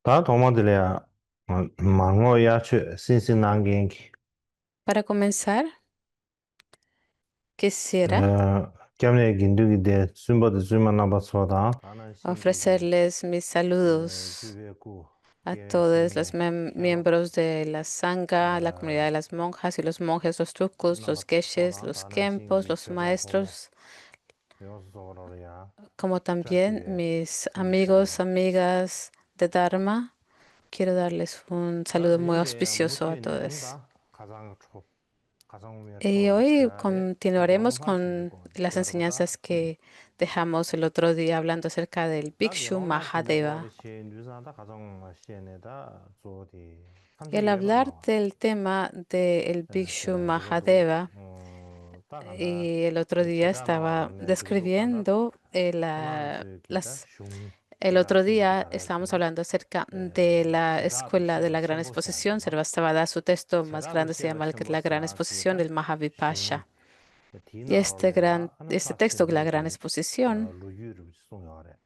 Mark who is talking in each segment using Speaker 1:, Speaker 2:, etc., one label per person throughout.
Speaker 1: 다 도마들이야 망고야 신신난겐기
Speaker 2: Para comenzar, quisiera
Speaker 1: 겸내 긴두기데 숨버드 숨만나봤소다 나는 신기기
Speaker 2: ofrecerles mis saludos
Speaker 1: 주베고
Speaker 2: a todos los
Speaker 1: 게신네 샤바
Speaker 2: miembros de la Sangha, la comunidad de las monjas y los monjes, los trucos, los geshes,
Speaker 1: 나봤소다
Speaker 2: los
Speaker 1: 나는
Speaker 2: kempos,
Speaker 1: 신기
Speaker 2: los
Speaker 1: 샤바고
Speaker 2: maestros,
Speaker 1: 요소로야
Speaker 2: como también
Speaker 1: 자치에
Speaker 2: mis amigos,
Speaker 1: 디샤야
Speaker 2: amigas de Dharma. Quiero darles un
Speaker 1: 다
Speaker 2: saludo muy
Speaker 1: 릴레야
Speaker 2: auspicioso a
Speaker 1: 무트윈
Speaker 2: todos.
Speaker 1: 닌다 가장
Speaker 2: Y
Speaker 1: 초
Speaker 2: hoy
Speaker 1: 제라레
Speaker 2: continuaremos con
Speaker 1: 요롱파시고
Speaker 2: las
Speaker 1: 제라보다
Speaker 2: enseñanzas que dejamos el otro día hablando acerca del
Speaker 1: 다
Speaker 2: Bhikshu
Speaker 1: 요롱파시고
Speaker 2: Mahadeva.
Speaker 1: 거듯이 뉴스한다 가정 시에네다 조디
Speaker 2: Y al
Speaker 1: 탐지
Speaker 2: hablar
Speaker 1: 예버노
Speaker 2: del tema del Bhikshu
Speaker 1: 제가 그래도
Speaker 2: Mahadeva,
Speaker 1: 딱한다
Speaker 2: y el otro día estaba
Speaker 1: 제단어네 그래도 간다
Speaker 2: describiendo
Speaker 1: 혼란 수기다 슝
Speaker 2: el
Speaker 1: 게라
Speaker 2: otro
Speaker 1: 첨부
Speaker 2: día estábamos
Speaker 1: 잘했으나
Speaker 2: hablando acerca de la
Speaker 1: 제가도
Speaker 2: escuela de
Speaker 1: 셰바
Speaker 2: la Gran
Speaker 1: 첨부
Speaker 2: Exposición.
Speaker 1: 샤야마
Speaker 2: Sarvastivada, su texto más
Speaker 1: 제가도
Speaker 2: grande se
Speaker 1: 셰바
Speaker 2: llama La Gran
Speaker 1: 첨부스나
Speaker 2: Exposición, el
Speaker 1: 기타 슝
Speaker 2: Mahavipasha. Y
Speaker 1: 디나로래야 하는
Speaker 2: este texto, la Gran
Speaker 1: 파친구기
Speaker 2: Exposición,
Speaker 1: 루유르 송요래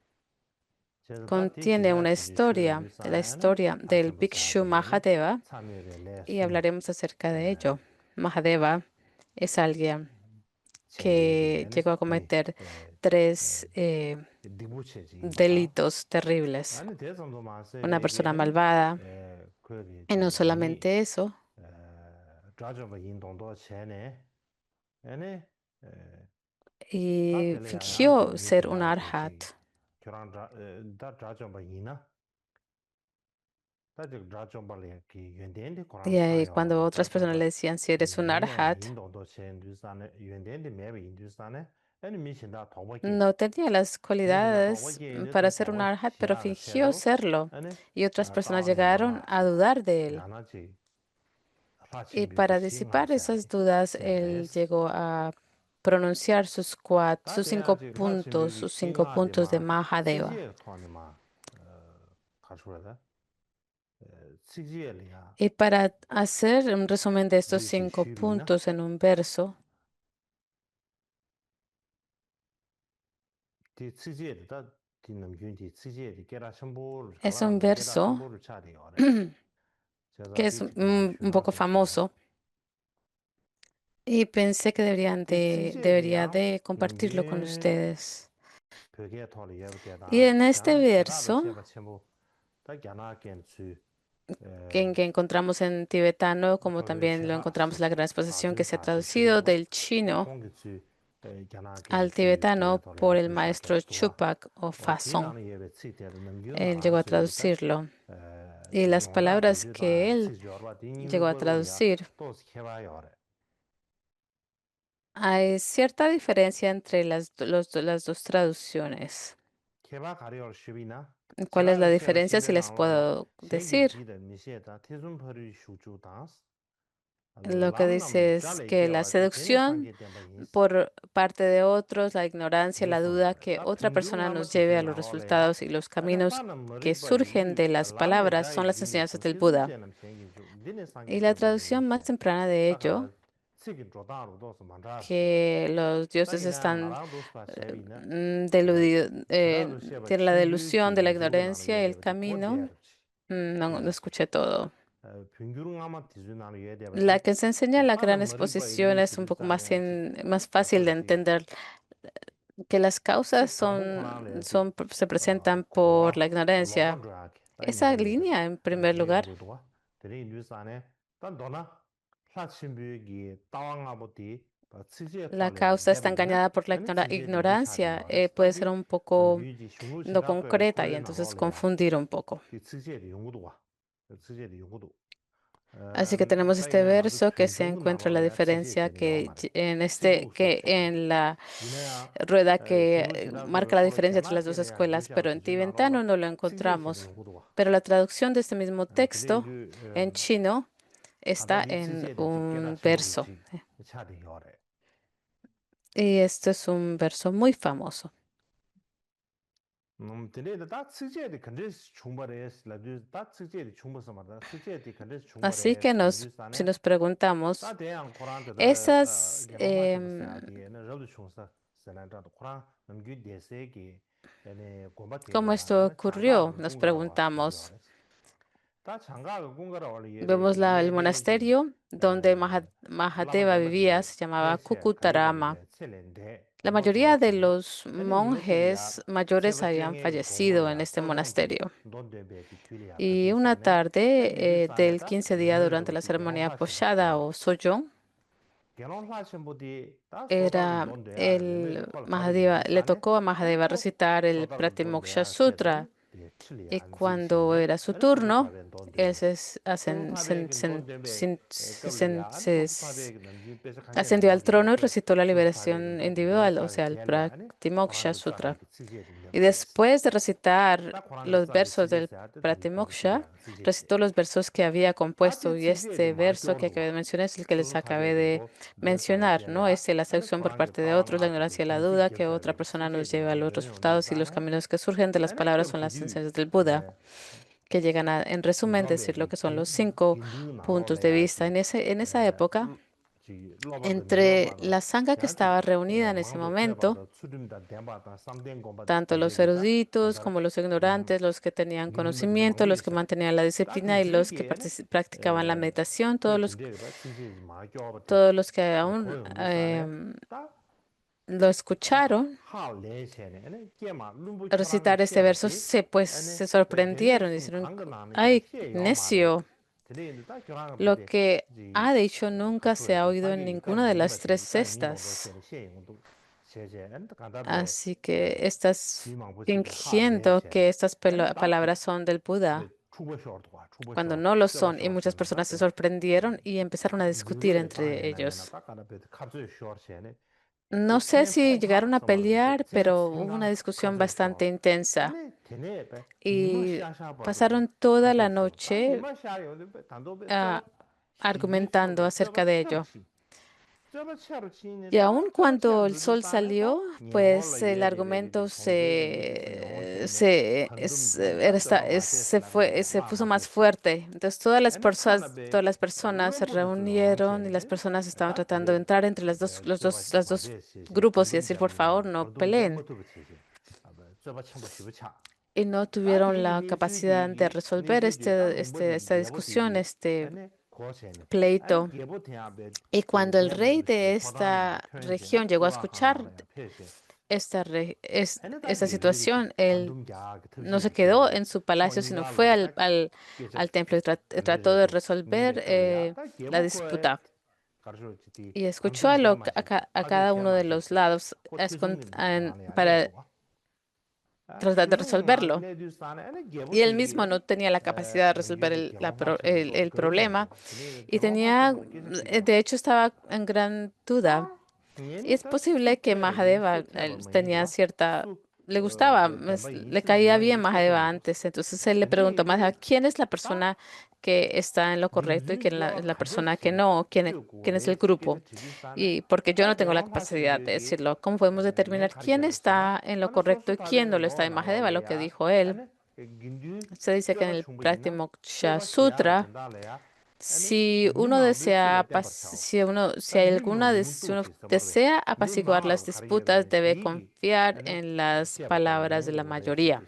Speaker 1: 제가 다
Speaker 2: contiene una
Speaker 1: 디지야 지슈
Speaker 2: historia, de la
Speaker 1: 유산에는
Speaker 2: historia del Bhikshu
Speaker 1: 파첨부사야들이
Speaker 2: Mahadeva,
Speaker 1: 참여를
Speaker 2: y
Speaker 1: 숨
Speaker 2: hablaremos acerca de ello. Mahadeva es alguien que
Speaker 1: 쟁제기에는
Speaker 2: llegó a
Speaker 1: 디
Speaker 2: cometer tres
Speaker 1: 리부체지 인도다
Speaker 2: delitos terribles.
Speaker 1: 아니 대선도
Speaker 2: Una persona
Speaker 1: 마세기에는
Speaker 2: malvada.
Speaker 1: 그리
Speaker 2: Y no
Speaker 1: 디
Speaker 2: solamente eso,
Speaker 1: 좌저바 인동도 전에 얘네
Speaker 2: y
Speaker 1: 다들이야
Speaker 2: fingió ser un
Speaker 1: 미들라지지
Speaker 2: arhat.
Speaker 1: 교란 다 좌저바 이나 다들 좌저바리 기 연대인데
Speaker 2: Y
Speaker 1: 고란
Speaker 2: ahí
Speaker 1: 차요
Speaker 2: cuando otras personas
Speaker 1: 좌저바
Speaker 2: le decían si eres un
Speaker 1: 미네
Speaker 2: arhat,
Speaker 1: 인도도 전두산에 연대인데 매비 인두산에 애니 미신다 도보기
Speaker 2: no tenía las
Speaker 1: 미신다
Speaker 2: cualidades
Speaker 1: 도보기
Speaker 2: para
Speaker 1: 얘네도
Speaker 2: ser un
Speaker 1: 도보
Speaker 2: arhat, pero
Speaker 1: 시야가
Speaker 2: fingió
Speaker 1: 셔도
Speaker 2: serlo.
Speaker 1: 아니
Speaker 2: Y otras personas llegaron
Speaker 1: 따와내다가
Speaker 2: a dudar de él.
Speaker 1: 야나지
Speaker 2: Y
Speaker 1: 라친비도
Speaker 2: para disipar esas dudas, él
Speaker 1: 젠데스
Speaker 2: llegó a pronunciar sus cinco
Speaker 1: 다대야지
Speaker 2: puntos,
Speaker 1: 라친비기
Speaker 2: sus 5 puntos de
Speaker 1: 싱하데마
Speaker 2: Mahadeva.
Speaker 1: 시지에 토니마 가수라다 시지엘이야
Speaker 2: Y para hacer un resumen de estos
Speaker 1: 류지
Speaker 2: cinco
Speaker 1: 슈비나
Speaker 2: puntos en un verso,
Speaker 1: 디 시지엘다 디남균디 시지엘이 깨라 첨부를
Speaker 2: es un
Speaker 1: 가라는데 깨라
Speaker 2: verso
Speaker 1: 첨부를 차리요래 제가
Speaker 2: que es
Speaker 1: 비트기
Speaker 2: un poco
Speaker 1: 슈나스키
Speaker 2: famoso y pensé que
Speaker 1: 디
Speaker 2: debería
Speaker 1: 시지엘이야
Speaker 2: de compartirlo con
Speaker 1: 남균
Speaker 2: ustedes.
Speaker 1: 벽에 토리
Speaker 2: Y
Speaker 1: 예부대다
Speaker 2: en este
Speaker 1: 장 제가도
Speaker 2: verso
Speaker 1: 셰바 첨부 다 야나겐 수
Speaker 2: que encontramos en tibetano, como
Speaker 1: 저기
Speaker 2: también lo encontramos en
Speaker 1: 샤하스
Speaker 2: la Gran Exposición, que
Speaker 1: 사주
Speaker 2: se ha
Speaker 1: 사주
Speaker 2: traducido
Speaker 1: 시고
Speaker 2: del chino
Speaker 1: 공기수 야나겐
Speaker 2: al
Speaker 1: 수 벽에
Speaker 2: tibetano por
Speaker 1: 토리야
Speaker 2: el
Speaker 1: 두샤게
Speaker 2: maestro
Speaker 1: 두와
Speaker 2: Chupak o Fasson.
Speaker 1: 디나는 예배 치대로
Speaker 2: Él
Speaker 1: 넘겨나
Speaker 2: llegó a
Speaker 1: 수요다
Speaker 2: traducirlo. Y las
Speaker 1: 용라
Speaker 2: palabras que
Speaker 1: 디주다
Speaker 2: él
Speaker 1: 치저와
Speaker 2: llegó a
Speaker 1: 딩유버로야
Speaker 2: traducir,
Speaker 1: 또 해봐요.
Speaker 2: hay cierta diferencia entre las dos traducciones.
Speaker 1: 개바 가려 쉽이나
Speaker 2: ¿Cuál es la
Speaker 1: 제가 셰바
Speaker 2: diferencia? Si les
Speaker 1: 신변하러
Speaker 2: puedo
Speaker 1: 생기
Speaker 2: decir.
Speaker 1: 기대 미시에다 태순퍼리 슈주다스
Speaker 2: Lo que
Speaker 1: 람남
Speaker 2: dice es
Speaker 1: 잘에
Speaker 2: que la
Speaker 1: 깨와디 제네
Speaker 2: seducción
Speaker 1: 상계 때문에
Speaker 2: por parte de otros, la ignorancia, la duda,
Speaker 1: 예송요래
Speaker 2: que
Speaker 1: 다
Speaker 2: otra persona
Speaker 1: 평균하면
Speaker 2: nos lleve a los
Speaker 1: 디주나로래야
Speaker 2: resultados y los
Speaker 1: 아니
Speaker 2: caminos
Speaker 1: 다는
Speaker 2: que
Speaker 1: 머리
Speaker 2: surgen
Speaker 1: 버리
Speaker 2: de las
Speaker 1: 람네
Speaker 2: palabras son
Speaker 1: 자이
Speaker 2: las
Speaker 1: 기기
Speaker 2: enseñanzas
Speaker 1: 좀
Speaker 2: del Buda.
Speaker 1: 태순제는 생기 좀 니네
Speaker 2: Y
Speaker 1: 상계
Speaker 2: la
Speaker 1: 때문에
Speaker 2: traducción más
Speaker 1: 예시
Speaker 2: temprana de ello,
Speaker 1: 딱하다 치기 조다로도 만다시고
Speaker 2: que los dioses
Speaker 1: 딱이나
Speaker 2: están
Speaker 1: 나랑도 스파 셰비나 제가도 셰바
Speaker 2: tienen la delusión de la
Speaker 1: 친구기 주고 나는
Speaker 2: ignorancia y el
Speaker 1: 얘기하지
Speaker 2: camino.
Speaker 1: 고대르지
Speaker 2: No escuché todo.
Speaker 1: 평균 아마 디즈나는
Speaker 2: La
Speaker 1: 얘기하지
Speaker 2: que se enseña en la gran
Speaker 1: 다는 머리 봐
Speaker 2: exposición
Speaker 1: 이리
Speaker 2: es un
Speaker 1: 지리
Speaker 2: poco más,
Speaker 1: 싸네
Speaker 2: más fácil de
Speaker 1: 그렇지
Speaker 2: entender, que las causas
Speaker 1: 책 강봉 코난래지
Speaker 2: se presentan por
Speaker 1: 고라
Speaker 2: la ignorancia.
Speaker 1: 로건 줘야게 다이
Speaker 2: Esa
Speaker 1: 내려야
Speaker 2: línea, en primer
Speaker 1: 되게
Speaker 2: lugar,
Speaker 1: 보도와 되게 뉴스안에 단 너나 사친비기 따왕아버디 치지에
Speaker 2: la
Speaker 1: 토래
Speaker 2: causa está
Speaker 1: 예비나
Speaker 2: engañada por la
Speaker 1: 아니 치지에 리부
Speaker 2: ignorancia,
Speaker 1: 차리요래
Speaker 2: puede ser
Speaker 1: 단디
Speaker 2: un poco
Speaker 1: 남규지 슝을
Speaker 2: no
Speaker 1: 시라고
Speaker 2: concreta y
Speaker 1: 콜레
Speaker 2: entonces
Speaker 1: 나올래야
Speaker 2: confundir un poco.
Speaker 1: 그 치지에 연구도 와 치지에 연구도
Speaker 2: Así que tenemos este
Speaker 1: 다이네 나도
Speaker 2: verso que se
Speaker 1: 평균도
Speaker 2: encuentra la
Speaker 1: 나올래야 치지에
Speaker 2: diferencia
Speaker 1: 되는 요
Speaker 2: que
Speaker 1: 말에
Speaker 2: que
Speaker 1: 시부스
Speaker 2: en la
Speaker 1: 이내야
Speaker 2: rueda que
Speaker 1: 슝을 시라고
Speaker 2: marca la
Speaker 1: 콜레
Speaker 2: diferencia entre las dos
Speaker 1: 캐나게래야
Speaker 2: escuelas,
Speaker 1: 뉴샤오
Speaker 2: pero en tibetano
Speaker 1: 디주나로라
Speaker 2: no lo
Speaker 1: 치지에 되는
Speaker 2: encontramos.
Speaker 1: 연구도 와
Speaker 2: Pero la traducción de este mismo
Speaker 1: 근데
Speaker 2: texto
Speaker 1: 이제
Speaker 2: en chino está
Speaker 1: 다다디
Speaker 2: en
Speaker 1: 치지에 깨라
Speaker 2: un verso.
Speaker 1: 첨부지 차리 요래
Speaker 2: Y este es un verso muy famoso.
Speaker 1: 근데 다 치지에 근데 충분해스 라주 다 치지에 충분해서 말다 치지에 근데
Speaker 2: Así que
Speaker 1: 충분해스
Speaker 2: si
Speaker 1: 뉴스안에
Speaker 2: nos preguntamos,
Speaker 1: 다 대한 코란데
Speaker 2: esas,
Speaker 1: 게노마체 버스야디에는 저도 충사 세나다도 코란 남규 대세기 얘네
Speaker 2: ¿cómo
Speaker 1: 고바티라
Speaker 2: esto
Speaker 1: 얘는
Speaker 2: ocurrió?
Speaker 1: 장가도
Speaker 2: Nos
Speaker 1: 공부하러
Speaker 2: preguntamos.
Speaker 1: 왔어요.
Speaker 2: Vemos el monasterio donde Mahadeva vivía, se llamaba Kukutarama. La mayoría de los monjes mayores habían fallecido en este monasterio. Y una tarde del 15 día durante la ceremonia Poshada o Sojong, le tocó a Mahadeva recitar el Pratimoksha Sutra. Y cuando era su turno, él ascendió al trono y recitó la liberación individual, o sea, el Pratimoksha Sutra. Y después de recitar los versos del Pratimoksha, recitó los versos que había compuesto. Y este verso que acabé de mencionar es el que les acabé de mencionar, ¿no? La seducción por parte de otros, la ignorancia y la duda, que otra persona nos lleva a los resultados y los caminos que surgen de las palabras son las enseñanzas del Buda, que llegan a, en resumen, decir lo que son los 5 puntos de vista. En esa época, entre la sangha que estaba reunida en ese momento, tanto los eruditos como los ignorantes, los que tenían conocimiento, los que mantenían la disciplina y los que practicaban la meditación, todos los que aún lo escucharon recitar este verso, se sorprendieron, dijeron, ay, necio, lo que ha dicho nunca se ha oído en ninguna de las 3 cestas. Así que estás fingiendo que estas palabras son del Buda, cuando no lo son. Y muchas personas se sorprendieron y empezaron a discutir entre ellos. No sé si llegaron a pelear, pero hubo una discusión bastante intensa. Y pasaron toda la noche argumentando acerca de ello. Y aun cuando el sol salió, pues el argumento se puso más fuerte. Entonces todas las personas se reunieron y las personas estaban tratando de entrar entre las dos grupos y decir, por favor, no peleen. Y no tuvieron la capacidad de resolver esta discusión, este pleito. Y cuando el rey de esta región llegó a escuchar esta situación, él no se quedó en su palacio, sino fue al templo y trató de resolver la disputa. Y escuchó a cada uno de los lados para tratar de resolverlo. Y él mismo no tenía la capacidad de resolver el problema y de hecho, estaba en gran duda. Y es posible que Mahadeva le gustaba, le caía bien Mahadeva antes. Entonces él le preguntó Mahadeva, ¿quién es la persona que está en lo correcto y quién es la persona que no? ¿Quién es el grupo? Y porque yo no tengo la capacidad de decirlo, ¿cómo podemos determinar quién está en lo correcto y quién no lo está en Mahadeva? Lo que dijo él. Se dice que en el Pratimoksha Sutra, si uno desea apaciguar las disputas, debe confiar en las palabras de la mayoría.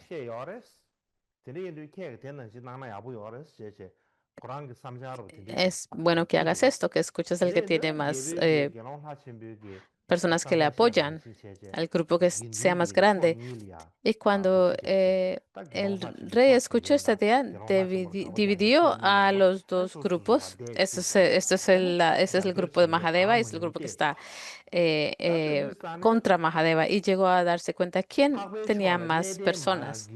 Speaker 2: Es bueno que hagas esto, que escuches al que tiene más personas que le apoyan, al grupo que sea más grande. Y cuando el rey escuchó esta idea, dividió a los dos grupos. Ese es el grupo de Mahadeva y es el grupo que está contra Mahadeva. Y llegó a darse cuenta quién tenía más personas.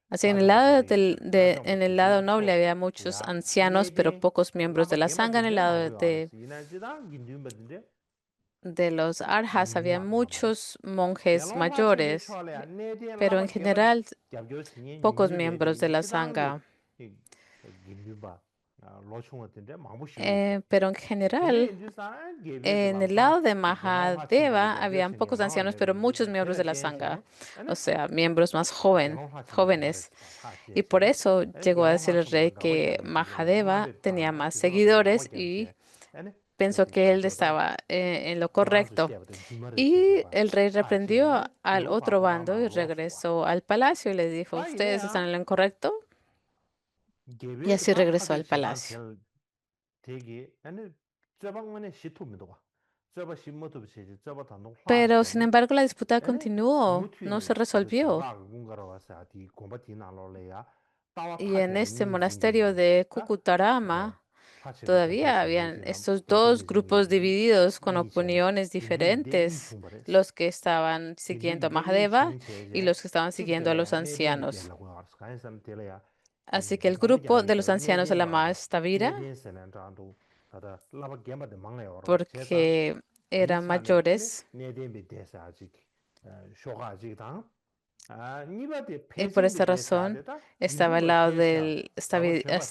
Speaker 2: Así, en el lado noble había muchos ancianos, pero pocos miembros de la sangha. En el lado de los arhas había muchos monjes mayores, pero en general pocos miembros de la sangha. Pero en general, en el lado de Mahadeva habían pocos ancianos, pero muchos miembros de la sangha, o sea, miembros más jóvenes. Y por eso llegó a decir el rey que Mahadeva tenía más seguidores y pensó que él estaba en lo correcto. Y el rey reprendió al otro bando y regresó al palacio y le dijo, ustedes están en lo incorrecto. Y así regresó al palacio. Pero, sin embargo, la disputa continuó, no se resolvió. Y en este monasterio de Kukutarama todavía habían estos dos grupos divididos con opiniones diferentes, los que estaban siguiendo a Mahadeva y los que estaban siguiendo a los ancianos. Así que el grupo de los ancianos de la Mahastavira, porque eran mayores, y por esta razón estaba al lado del Stavira.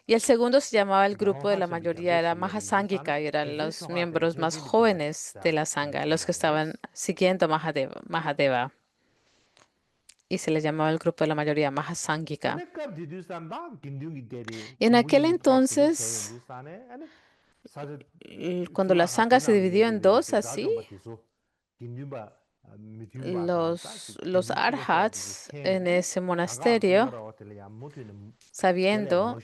Speaker 2: Y el segundo se llamaba el grupo de la mayoría, era Mahasángika, y eran los miembros más jóvenes de la Sangha, los que estaban siguiendo a Mahadeva. Y se les llamaba el grupo de la mayoría Mahasángika. Y en aquel entonces, cuando la Sangha se dividió en dos, así, los arhats en ese monasterio, sabiendo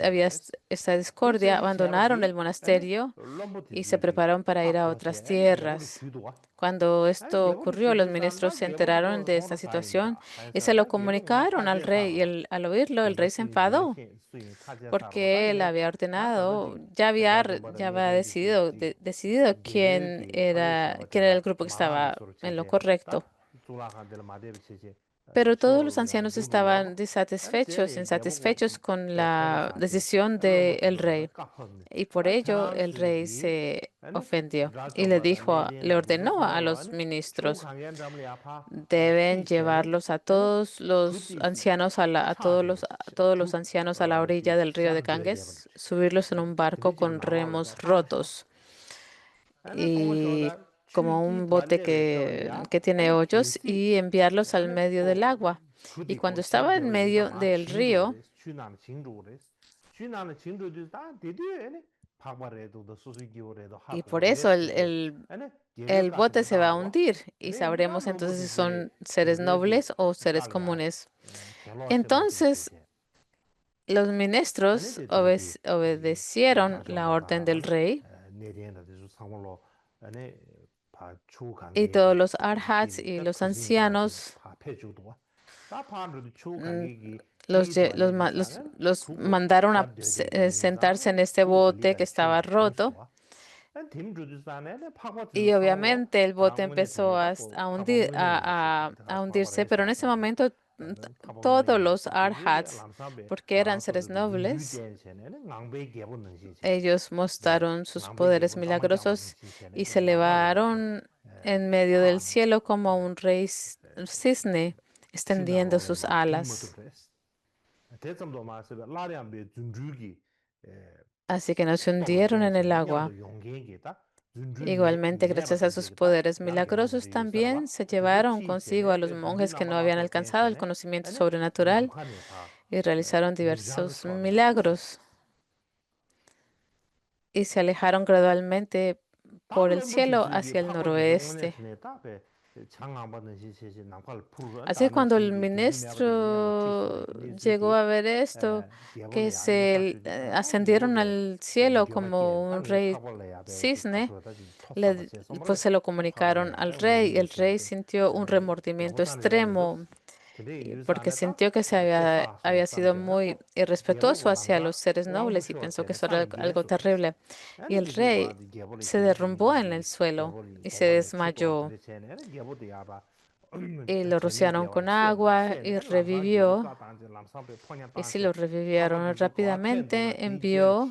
Speaker 2: había esta discordia, abandonaron el monasterio y se prepararon para ir a otras tierras. Cuando esto ocurrió, los ministros se enteraron de esta situación y se lo comunicaron al rey. Y al oírlo, el rey se enfadó porque él había ordenado, ya había decidido quién era el grupo que estaba en lo correcto. Pero todos los ancianos estaban insatisfechos con la decisión del rey. Y por ello el rey se ofendió y le ordenó a los ministros, deben llevarlos a todos los ancianos a todos los ancianos a la orilla del río de Ganges, subirlos en un barco con remos rotos y como un bote que tiene hoyos y enviarlos al medio del agua. Y cuando estaba en medio del río, y por eso el bote se va a hundir y sabremos entonces si son seres nobles o seres comunes. Entonces, los ministros obedecieron la orden del rey y todos los arhats y los ancianos mm, los mandaron a sentarse en este bote que estaba roto. Y obviamente el bote empezó a hundirse, pero en ese momento todos los arhats, porque eran seres nobles, ellos mostraron sus poderes milagrosos y se elevaron en medio del cielo como un rey cisne, extendiendo sus alas. Así que no se hundieron en el agua. Igualmente, gracias a sus poderes milagrosos, también se llevaron consigo a los monjes que no habían alcanzado el conocimiento sobrenatural y realizaron diversos milagros y se alejaron gradualmente por el cielo hacia el noroeste. Así que cuando el ministro llegó a ver esto, que se ascendieron al cielo como un rey cisne, pues se lo comunicaron al rey y el rey sintió un remordimiento extremo porque sintió que había sido muy irrespetuoso hacia los seres nobles y pensó que eso era algo terrible. Y el rey se derrumbó en el suelo y se desmayó. Y lo rociaron con agua y revivió. Y si lo revivieron rápidamente, envió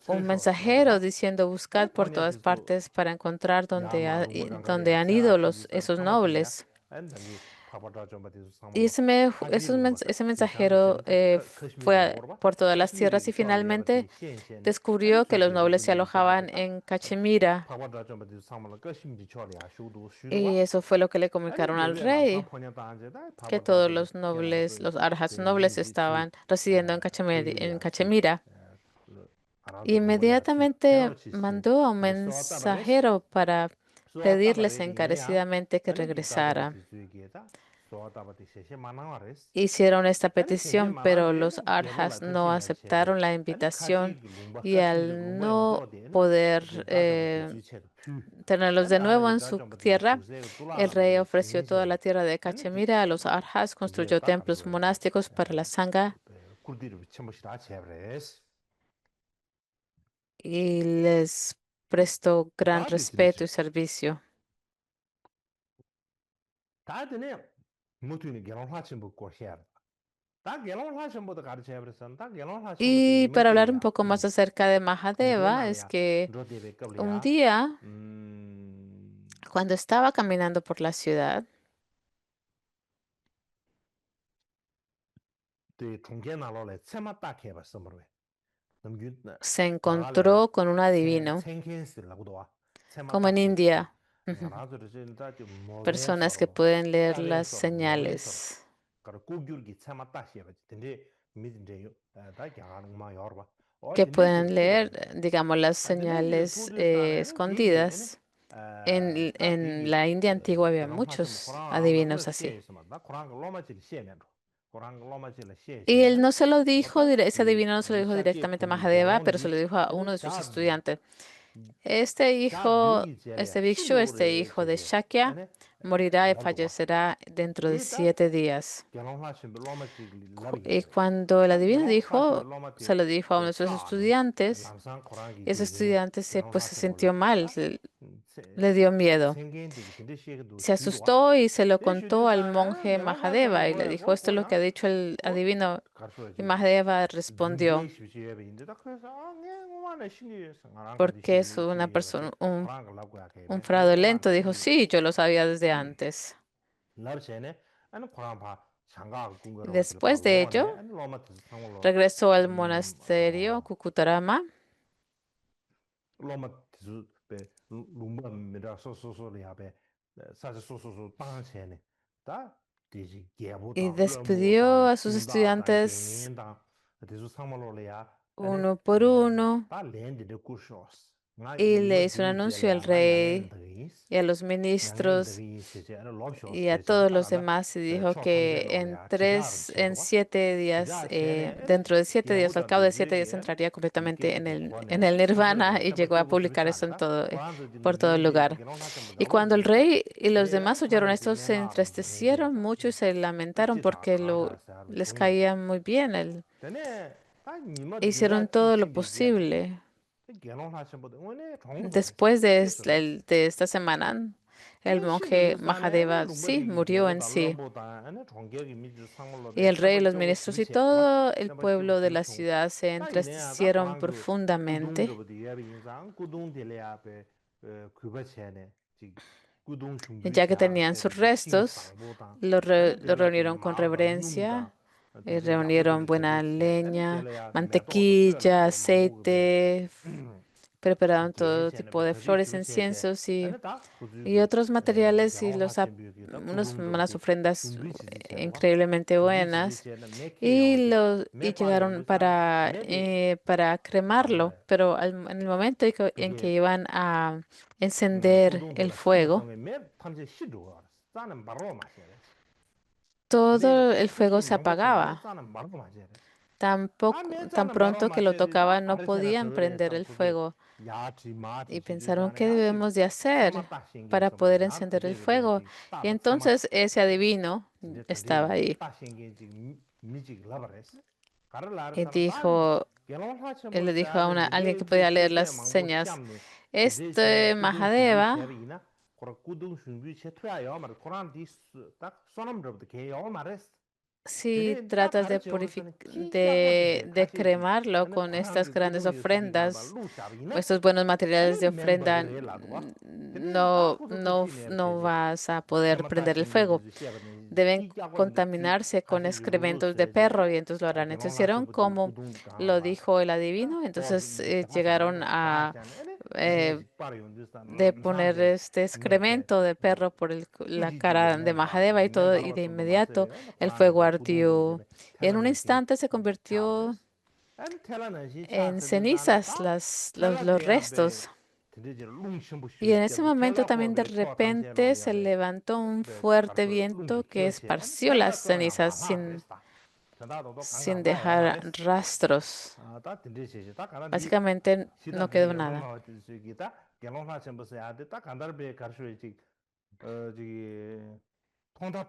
Speaker 2: un mensajero diciendo buscad por todas partes para encontrar donde han ido esos nobles. Y ese mensajero fue por todas las tierras y finalmente descubrió que los nobles se alojaban en Cachemira. Y eso fue lo que le comunicaron al rey, que todos los nobles, los arjas nobles, estaban residiendo en Cachemira. Y inmediatamente mandó a un mensajero para pedirles encarecidamente que regresara. Hicieron esta petición, pero los arjas no aceptaron la invitación y al no poder tenerlos de nuevo en su tierra, el rey ofreció toda la tierra de Cachemira a los arjas, construyó templos monásticos para la sangha y les prestó gran respeto y servicio. Y para hablar un poco más acerca de Mahadeva, es que un día, cuando estaba caminando por la ciudad, se encontró con un adivino, como en India, personas que pueden leer las señales, que pueden leer, digamos, las señales escondidas. En la India antigua había muchos adivinos así. Y él no se lo dijo, ese adivino no se lo dijo directamente a Mahadeva, pero se lo dijo a uno de sus estudiantes. Este bhikshu, este hijo de Shakya, morirá y fallecerá dentro de 7 días. Y cuando el adivino se lo dijo a uno de sus estudiantes, ese estudiante se sintió mal, le dio miedo. Se asustó y se lo contó al monje Mahadeva y le dijo, esto es lo que ha dicho el adivino. Y Mahadeva respondió, porque es una persona, un fraudulento, dijo, sí, yo lo sabía desde antes. Después de ello, regresó al monasterio Kukutarama y despidió a sus estudiantes uno por uno y le hizo un anuncio al rey y a los ministros y a todos los demás y dijo que en 7 días, dentro de 7 días, al cabo de 7 días entraría completamente en el nirvana y llegó a publicar eso por todo el lugar. Y cuando el rey y los demás oyeron esto, se entristecieron mucho y se lamentaron porque les caía muy bien. Hicieron todo lo posible. Después de esta semana, el monje Mahadeva sí murió en sí. Y el rey, los ministros y todo el pueblo de la ciudad se entristecieron profundamente, ya que tenían sus restos, lo reunieron con reverencia, reunieron buena leña, mantequilla, aceite, prepararon todo tipo de flores, inciensos y otros materiales y unas ofrendas increíblemente buenas y llegaron para cremarlo, pero en el momento en que iban a encender el fuego, todo el fuego se apagaba. Tan pronto que lo tocaban, no podían prender el fuego. Y pensaron, ¿qué debemos de hacer para poder encender el fuego? Y entonces ese adivino estaba ahí y él le dijo a alguien que podía leer las señas, este Mahadeva, si tratas de cremarlo con estas grandes ofrendas, estos buenos materiales de ofrenda, no vas a poder prender el fuego. deben contaminarse con excrementos de perro y entonces lo harán. Entonces hicieron como lo dijo el adivino, entonces llegaron a de poner este excremento de perro por la cara de Mahadeva y todo, y de inmediato el fuego ardió. Y en un instante se convirtió en cenizas los restos. Y en ese momento también de repente se levantó un fuerte viento que esparció las cenizas sin dejar rastros. Básicamente no quedó nada.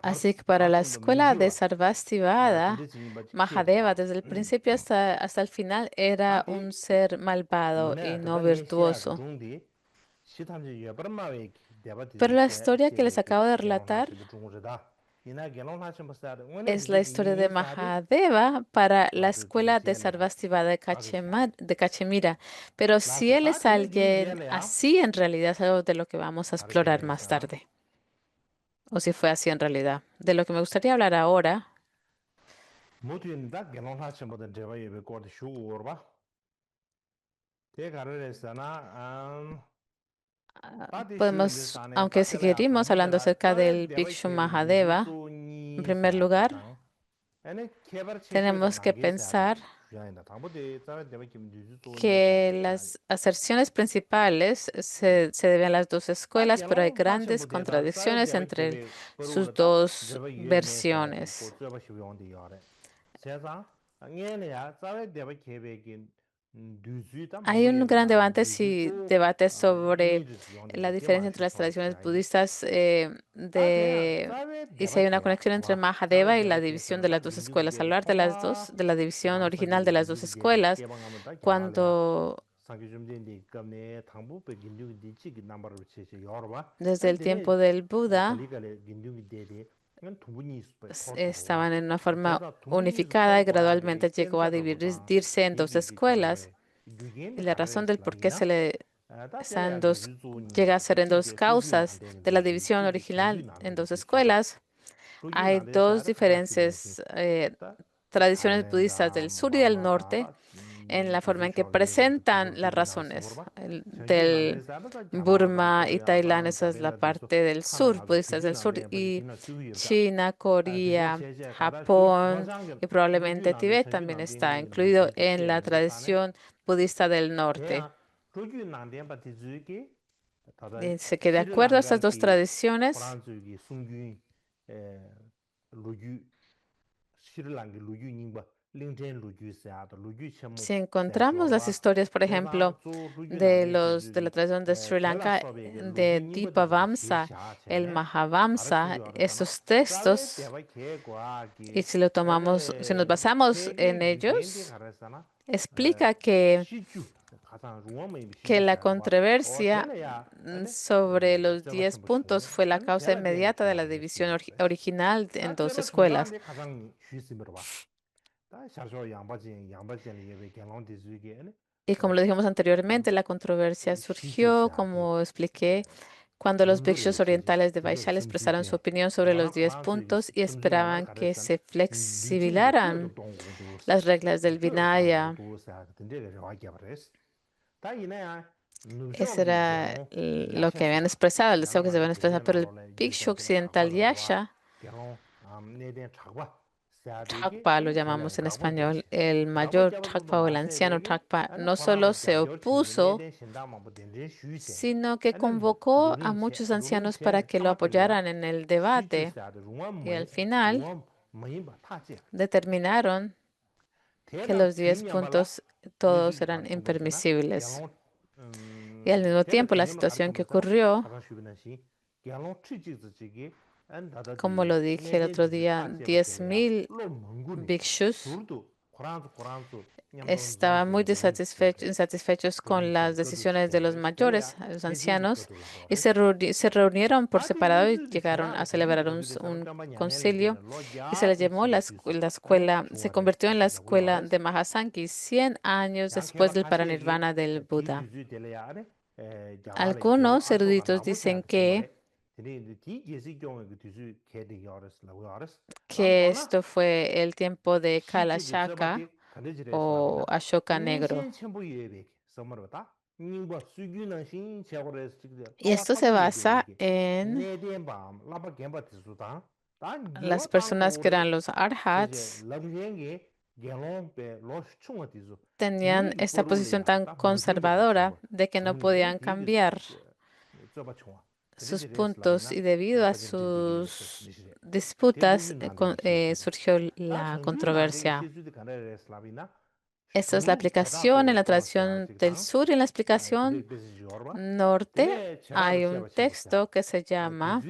Speaker 2: Así que para la escuela de Sarvastivada, Mahadeva desde el principio hasta el final era un ser malvado y no virtuoso. Pero la historia que les acabo de relatar es la historia de Mahadeva para la escuela de Sarvastivada de Cachemira. Pero si él es alguien así, en realidad es algo de lo que vamos a explorar más tarde. O si fue así en realidad. De lo que me gustaría hablar ahora, podemos, aunque seguiríamos hablando acerca del Bhikshu Mahadeva, en primer lugar, tenemos que pensar que las aserciones principales se deben a las dos escuelas, pero hay grandes contradicciones entre sus dos versiones. Hay un gran debate sobre la diferencia entre las tradiciones budistas y si hay una conexión entre Mahadeva y la división de las dos escuelas. Hablar de las dos, de la división original de las dos escuelas, cuando desde el tiempo del Buda estaban en una forma unificada y gradualmente llegó a dividirse en dos escuelas. Y la razón del por qué llega a ser en dos causas de la división original en dos escuelas, hay dos diferentes tradiciones budistas del sur y del norte en la forma en que presentan las razones. Del Burma y Tailandia, esa es la parte del sur, budistas del sur, y China, Corea, Japón y probablemente Tibet también está incluido en la tradición budista del norte. Dice que de acuerdo a estas dos tradiciones, si encontramos las historias, por ejemplo, de la tradición de Sri Lanka, de Dipavamsa, el Mahavamsa, estos textos, y si nos basamos en ellos, explica que la controversia sobre los 10 puntos fue la causa inmediata de la división original en dos escuelas. Y como lo dijimos anteriormente, la controversia surgió, como expliqué, cuando los bhikshus orientales de Vaishali expresaron su opinión sobre los 10 puntos y esperaban que se flexibilizaran las reglas del Vinaya. Eso era lo que habían expresado, el deseo que se habían expresado, pero el bhikshu occidental Yasha, Thakpa lo llamamos en español, el mayor Thakpa o el anciano Thakpa, no solo se opuso, sino que convocó a muchos ancianos para que lo apoyaran en el debate y al final determinaron que los 10 puntos todos eran impermisibles. Y al mismo tiempo la situación que ocurrió, como lo dije el otro día, 10,000 bhikshus estaban muy insatisfechos con las decisiones de los mayores, los ancianos, y se reunieron por separado y llegaron a celebrar un concilio y se le llamó la escuela, se convirtió en la escuela de Mahasankhi 100 años después del paranirvana del Buda. Algunos eruditos dicen que que esto fue el tiempo de Kala Shaka o Ashoka Negro. Y esto se basa en las personas que eran los arhats, tenían esta posición tan conservadora de que no podían cambiar sus puntos y debido a sus disputas surgió la controversia. Esta es la aplicación en la tradición del sur y en la explicación norte hay un texto que se llama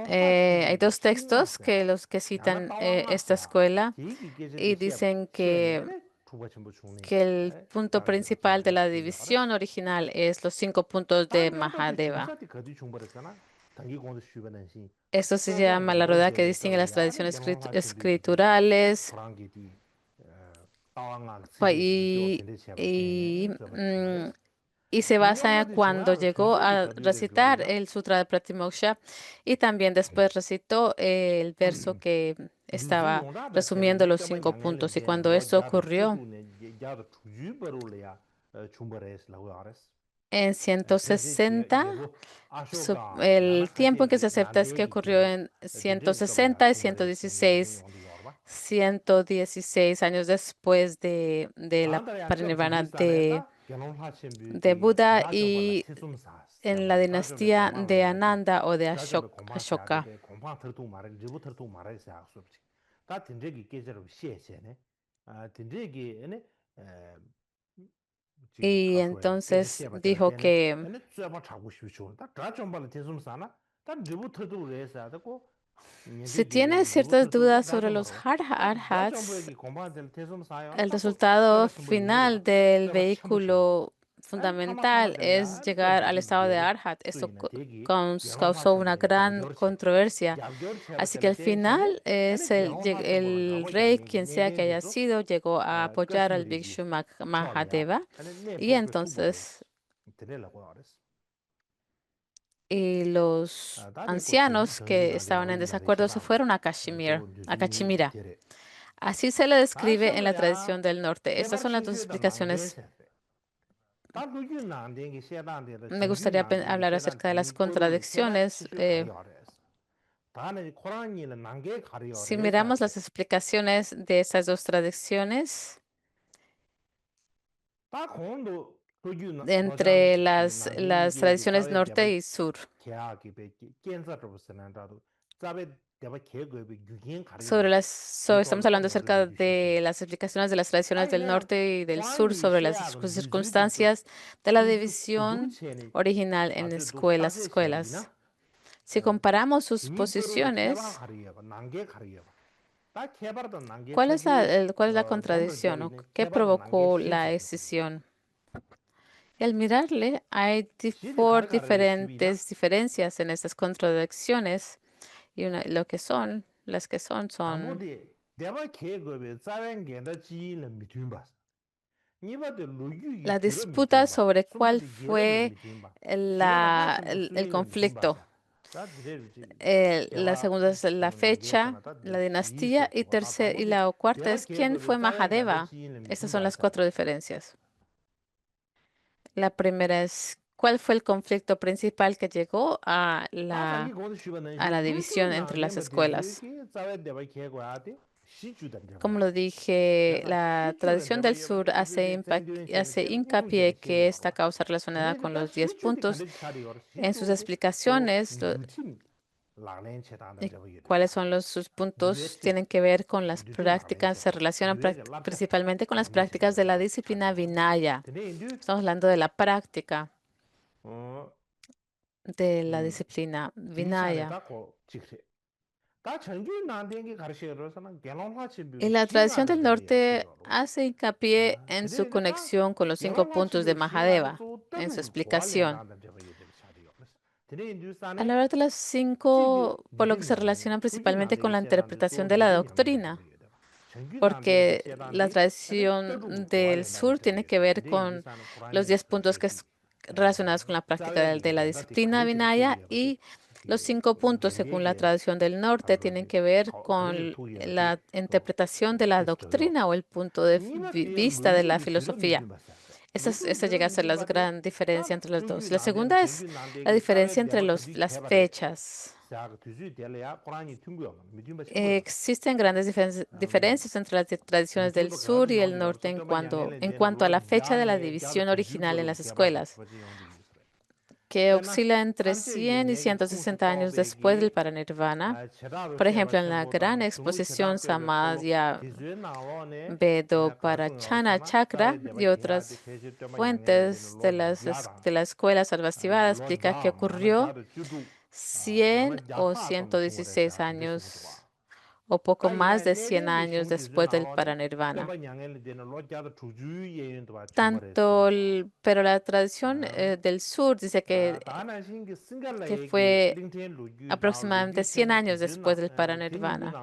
Speaker 2: hay dos textos que los que citan esta escuela y dicen que el punto principal de la división original es los 5 puntos de Mahadeva. Esto se llama la rueda que distingue las tradiciones escriturales y se basa en cuando llegó a recitar el Sutra de Pratimoksha y también después recitó el verso que estaba resumiendo los 5 puntos. Y cuando esto ocurrió en 160, el tiempo en que se acepta es que ocurrió en 160 y 116 años después de la parinirvana de Buda y en la dinastía de Ananda o de Ashoka. Y entonces dijo que si tienes ciertas dudas sobre los arhats, el resultado final del vehículo fundamental es llegar al estado de arhat. Esto causó una gran controversia. Así que al final es el rey, quien sea que haya sido, llegó a apoyar al Bhikshu Mahadeva y entonces los ancianos que estaban en desacuerdo se fueron a Cachemira. Así se le describe en la tradición del norte. Estas son las dos explicaciones. Me gustaría hablar acerca de las contradicciones. Si miramos las explicaciones de estas dos tradiciones, entre las tradiciones norte y sur, estamos hablando acerca de las explicaciones de las tradiciones del norte y del sur sobre las circunstancias de la división original en escuelas. Si comparamos sus posiciones, ¿cuál es la contradicción o qué provocó la escisión? Y al mirarle, hay diferentes diferencias en estas contradicciones y las que son la disputa sobre cuál fue el conflicto. La segunda es la fecha, la dinastía y la cuarta es quién fue Mahadeva. Estas son las 4 diferencias. La primera es cuál fue el conflicto principal que llegó a la división entre las escuelas. Como lo dije, la tradición del sur hace hincapié que esta causa relacionada con los 10 puntos en sus explicaciones. ¿Cuáles son sus puntos? Tienen que ver con las prácticas, se relacionan principalmente con las prácticas de la disciplina Vinaya. Estamos hablando de la práctica de la disciplina Vinaya. Y la tradición del norte hace hincapié en su conexión con los 5 puntos de Mahadeva en su explicación. Al hablar de las 5, por lo que se relacionan principalmente con la interpretación de la doctrina. porque la tradición del sur tiene que ver con los 10 puntos relacionados con la práctica de la disciplina Vinaya, y los 5 puntos, según la tradición del norte, tienen que ver con la interpretación de la doctrina o el punto de vista de la filosofía. Esa llega a ser la gran diferencia entre las dos. La segunda es la diferencia entre las fechas. Existen grandes diferencias entre las tradiciones del sur y el norte en cuanto a la fecha de la división original en las escuelas, que oscila entre 100 y 160 años después del Paranirvana. Por ejemplo, en la gran exposición Samadhya Vedo Parachana Chakra y otras fuentes de la escuela Sarvastivada explica que ocurrió 100 o 116 años o poco más de 100 años después del Paranirvana. Pero la tradición del sur dice que fue aproximadamente 100 años después del Paranirvana.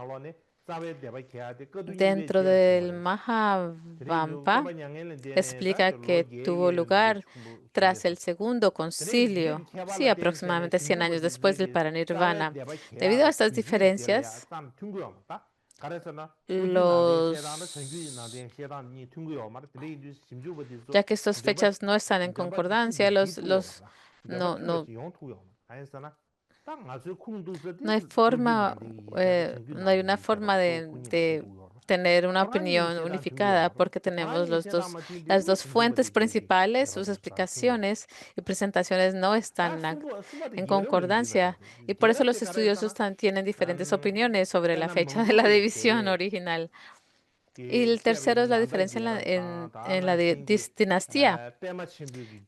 Speaker 2: Dentro del Mahavampa explica que tuvo lugar tras el segundo concilio, sí, aproximadamente 100 años después del Paranirvana. Debido a estas diferencias, ya que estas fechas no están en concordancia, no, no, no hay forma, no hay una forma de tener una opinión unificada, porque tenemos las dos fuentes principales, sus explicaciones y presentaciones no están en concordancia, y por eso los estudiosos tienen diferentes opiniones sobre la fecha de la división original. Y el tercero es la diferencia en la dinastía.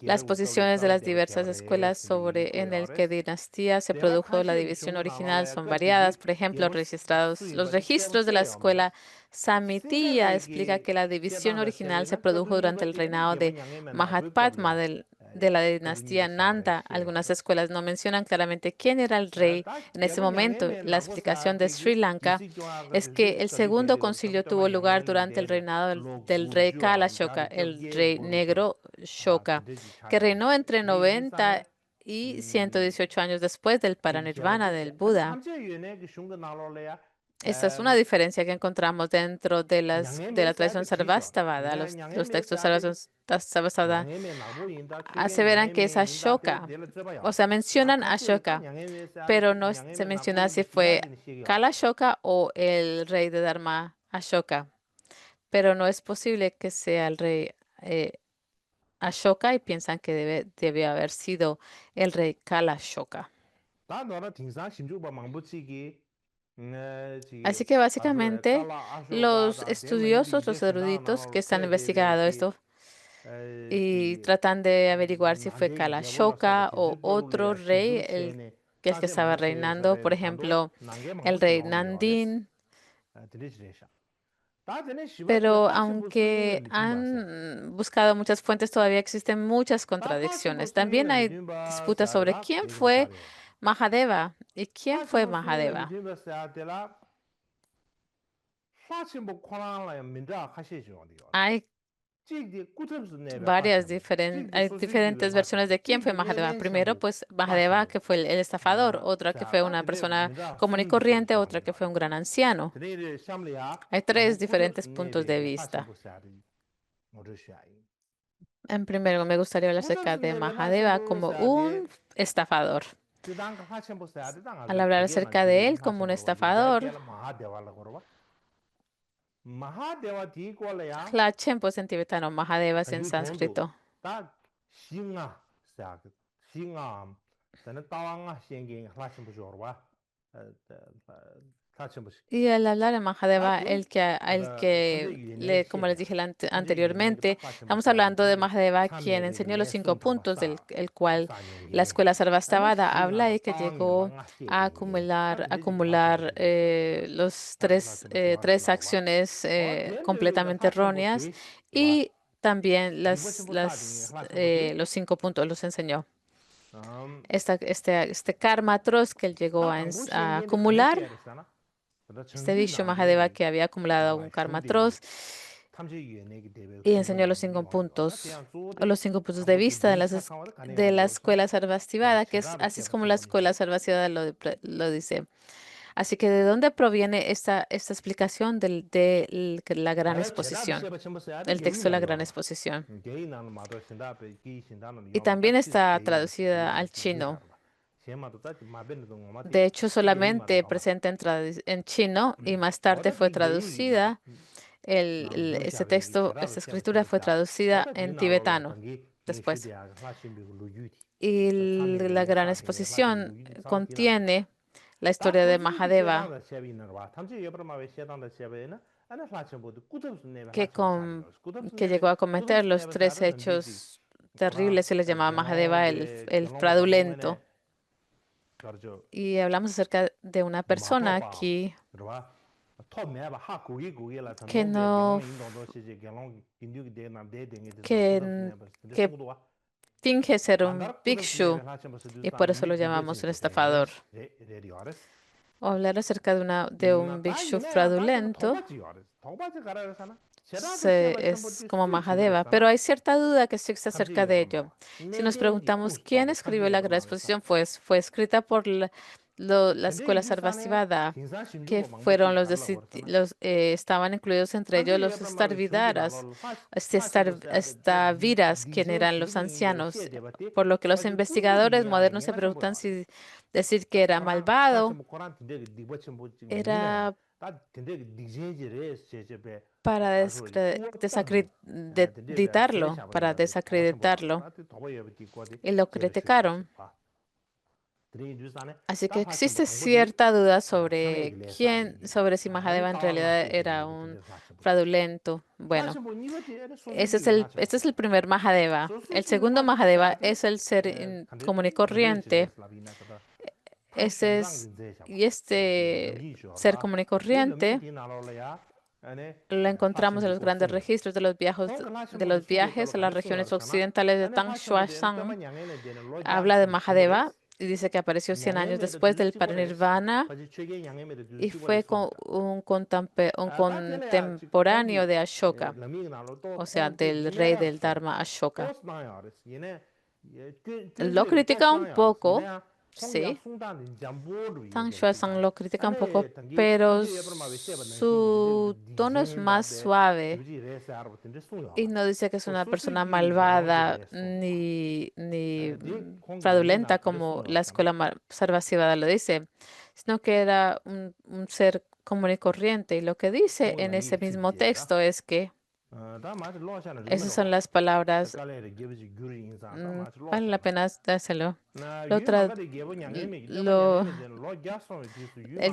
Speaker 2: Las posiciones de las diversas escuelas en el que dinastía se produjo la división original son variadas. Por ejemplo, los registros de la escuela Samitiya explica que la división original se produjo durante el reinado de Mahatpadma de la dinastía Nanda. Algunas escuelas no mencionan claramente quién era el rey en ese momento. La explicación de Sri Lanka es que el segundo concilio tuvo lugar durante el reinado del rey Kala Ashoka, el rey negro Shoka, que reinó entre 90 y 118 años después del Paranirvana del Buda. Esta es una diferencia que encontramos dentro de la tradición Sarvastivada. Los textos Sarvastivada aseveran que es Ashoka, o sea, mencionan Ashoka, pero no se menciona si fue Kala Ashoka o el rey de Dharma Ashoka. Pero no es posible que sea el rey Ashoka, y piensan que debe haber sido el rey Kala Ashoka. Así que básicamente los estudiosos, los eruditos que están investigando esto y tratan de averiguar si fue Kala Ashoka o otro rey el que estaba reinando, por ejemplo, el rey Nandin. Pero aunque han buscado muchas fuentes, todavía existen muchas contradicciones. También hay disputas sobre quién fue Mahadeva y quién fue Mahadeva. Hay hay diferentes versiones de quién fue Mahadeva. Primero, pues Mahadeva, que fue el estafador; otra que fue una persona común y corriente; otra que fue un gran anciano. Hay tres diferentes puntos de vista. En primero, me gustaría hablar acerca de Mahadeva como un estafador. Al hablar acerca de él como un estafador, Hlachem, pues en tibetano, Mahadeva es en sánscrito. Y al hablar de Mahadeva, como les dije anteriormente, estamos hablando de Mahadeva, quien enseñó los 5 puntos del el cual la escuela Sarvastivada habla, y que llegó a acumular los tres acciones completamente erróneas, y también los 5 puntos los enseñó. Este karma atroz que él llegó a acumular Este Vishu Mahadeva que había acumulado un karma atroz y enseñó los 5 puntos, o los 5 puntos de vista de la escuela Sarvastivada, que es así es como la escuela Sarvastivada lo dice. Así que ¿de dónde proviene esta explicación de la gran exposición, el texto de la gran exposición? Y también está traducida al chino. De hecho, solamente presente en chino y más tarde fue traducida, este texto, esta escritura fue traducida en tibetano después. Y la gran exposición contiene la historia de Mahadeva, que llegó a cometer los 3 hechos terribles. Se le llamaba Mahadeva el fraudulento. Y hablamos acerca de una persona aquí que no, que, que finge ser un bhikshu y por eso lo llamamos un estafador. O hablar acerca de un bhikshu fraudulento es como Mahadeva, pero hay cierta duda que existe acerca de ello. Si nos preguntamos quién escribió la gran exposición, pues fue escrita por la escuela Sarvastivada, que fueron estaban incluidos entre ellos los Starvidaras, Staviras, quien eran los ancianos, por lo que los investigadores modernos se preguntan si decir que era malvado era para desacreditarlo, y lo criticaron. Así que existe cierta duda sobre si Mahadeva en realidad era un fraudulento. Bueno, este es el primer Mahadeva. El segundo Mahadeva es el ser común y corriente. Este ser común y corriente lo encontramos en los grandes registros de los viajes a las regiones occidentales de Tang Xuanzang. Habla de Mahadeva y dice que apareció 100 años después del Parinirvana y fue un contemporáneo de Ashoka, o sea, del rey del Dharma Ashoka. Lo critica un poco, sí. Tang Xuanzang lo critica un poco, pero su tono es más suave y no dice que es una persona malvada ni fraudulenta como la escuela Sarvastivada lo dice, sino que era un ser común y corriente. Y lo que dice en ese mismo texto es que esas son las palabras. Vale la pena dárselo. Yo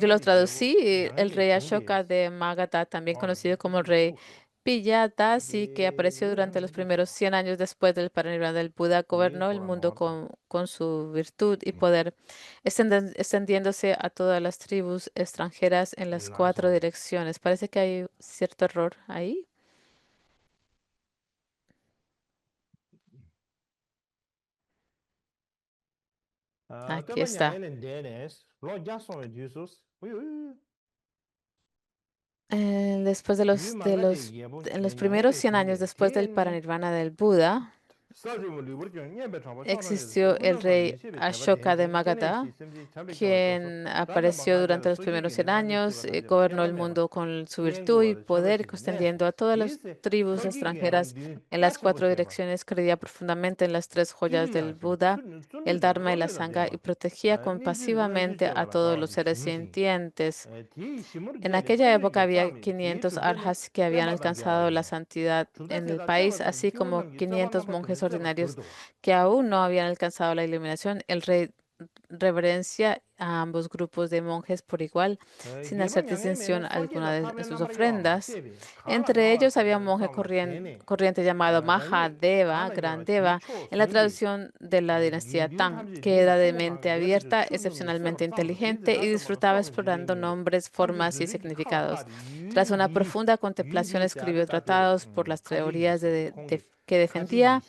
Speaker 2: lo traducí. El rey Ashoka de Magadha, también conocido como el rey Piyadasi, que apareció durante los primeros 100 años después del parinirvana del Buda, gobernó el mundo con su virtud y poder, extendiéndose a todas las tribus extranjeras en las 4 direcciones. Parece que hay cierto error ahí. Aquí está. Después en los primeros 100 años después del parinirvana del Buda, existió el rey Ashoka de Magadha, quien apareció durante los primeros 100 años, gobernó el mundo con su virtud y poder, extendiendo a todas las tribus extranjeras en las 4 direcciones, creía profundamente en las 3 joyas del Buda, el Dharma y la Sangha, y protegía compasivamente a todos los seres sintientes. En aquella época había 500 arhats que habían alcanzado la santidad en el país, así como 500 monjes ordinarios que aún no habían alcanzado la iluminación. El rey reverencia a ambos grupos de monjes por igual, sin hacer distinción alguna de sus ofrendas. Entre ellos había un monje corriente llamado Mahadeva, Gran Deva, en la traducción de la dinastía Tang, que era de mente abierta, excepcionalmente inteligente y disfrutaba explorando nombres, formas y significados. Tras una profunda contemplación, escribió tratados por las teorías que defendía,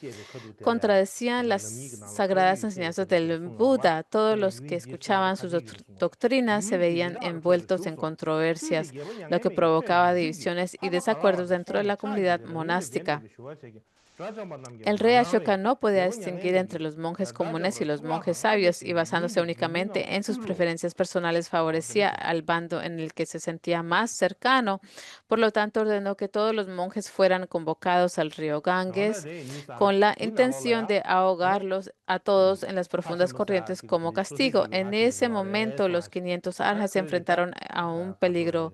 Speaker 2: contradecían las sagradas enseñanzas del Buda. Todos los que escuchaban practicaban sus doctrinas se veían envueltos en controversias, lo que provocaba divisiones y desacuerdos dentro de la comunidad monástica. El rey Ashoka no podía distinguir entre los monjes comunes y los monjes sabios y basándose únicamente en sus preferencias personales favorecía al bando en el que se sentía más cercano. Por lo tanto, ordenó que todos los monjes fueran convocados al río Ganges con la intención de ahogarlos a todos en las profundas corrientes como castigo. En ese momento, los 500 arhas se enfrentaron a un peligro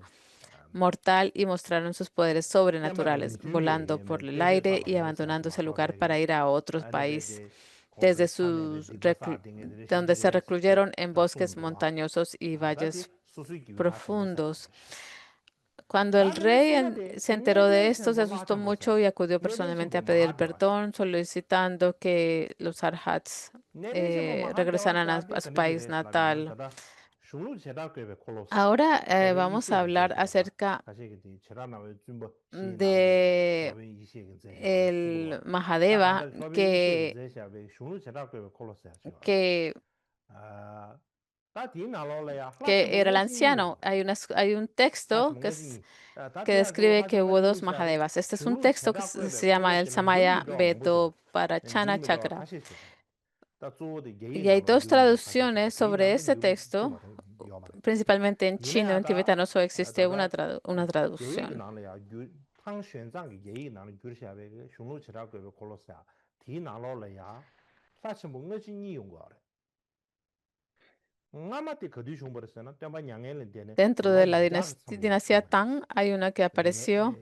Speaker 2: mortal y mostraron sus poderes sobrenaturales, volando por el aire y abandonando ese lugar para ir a otro país, donde se recluyeron en bosques montañosos y valles profundos. Cuando el rey se enteró de esto, se asustó mucho y acudió personalmente a pedir perdón, solicitando que los arhats regresaran a su país natal. Ahora vamos a hablar acerca de el Mahadeva que era el anciano. Hay un texto que describe que hubo dos Mahadevas. Este es un texto que se llama el Samaya Vedo Parachana Chakra. Y hay dos traducciones sobre este texto, principalmente en chino, en tibetano solo existe una traducción. Dentro de la dinastía Tang hay una que apareció,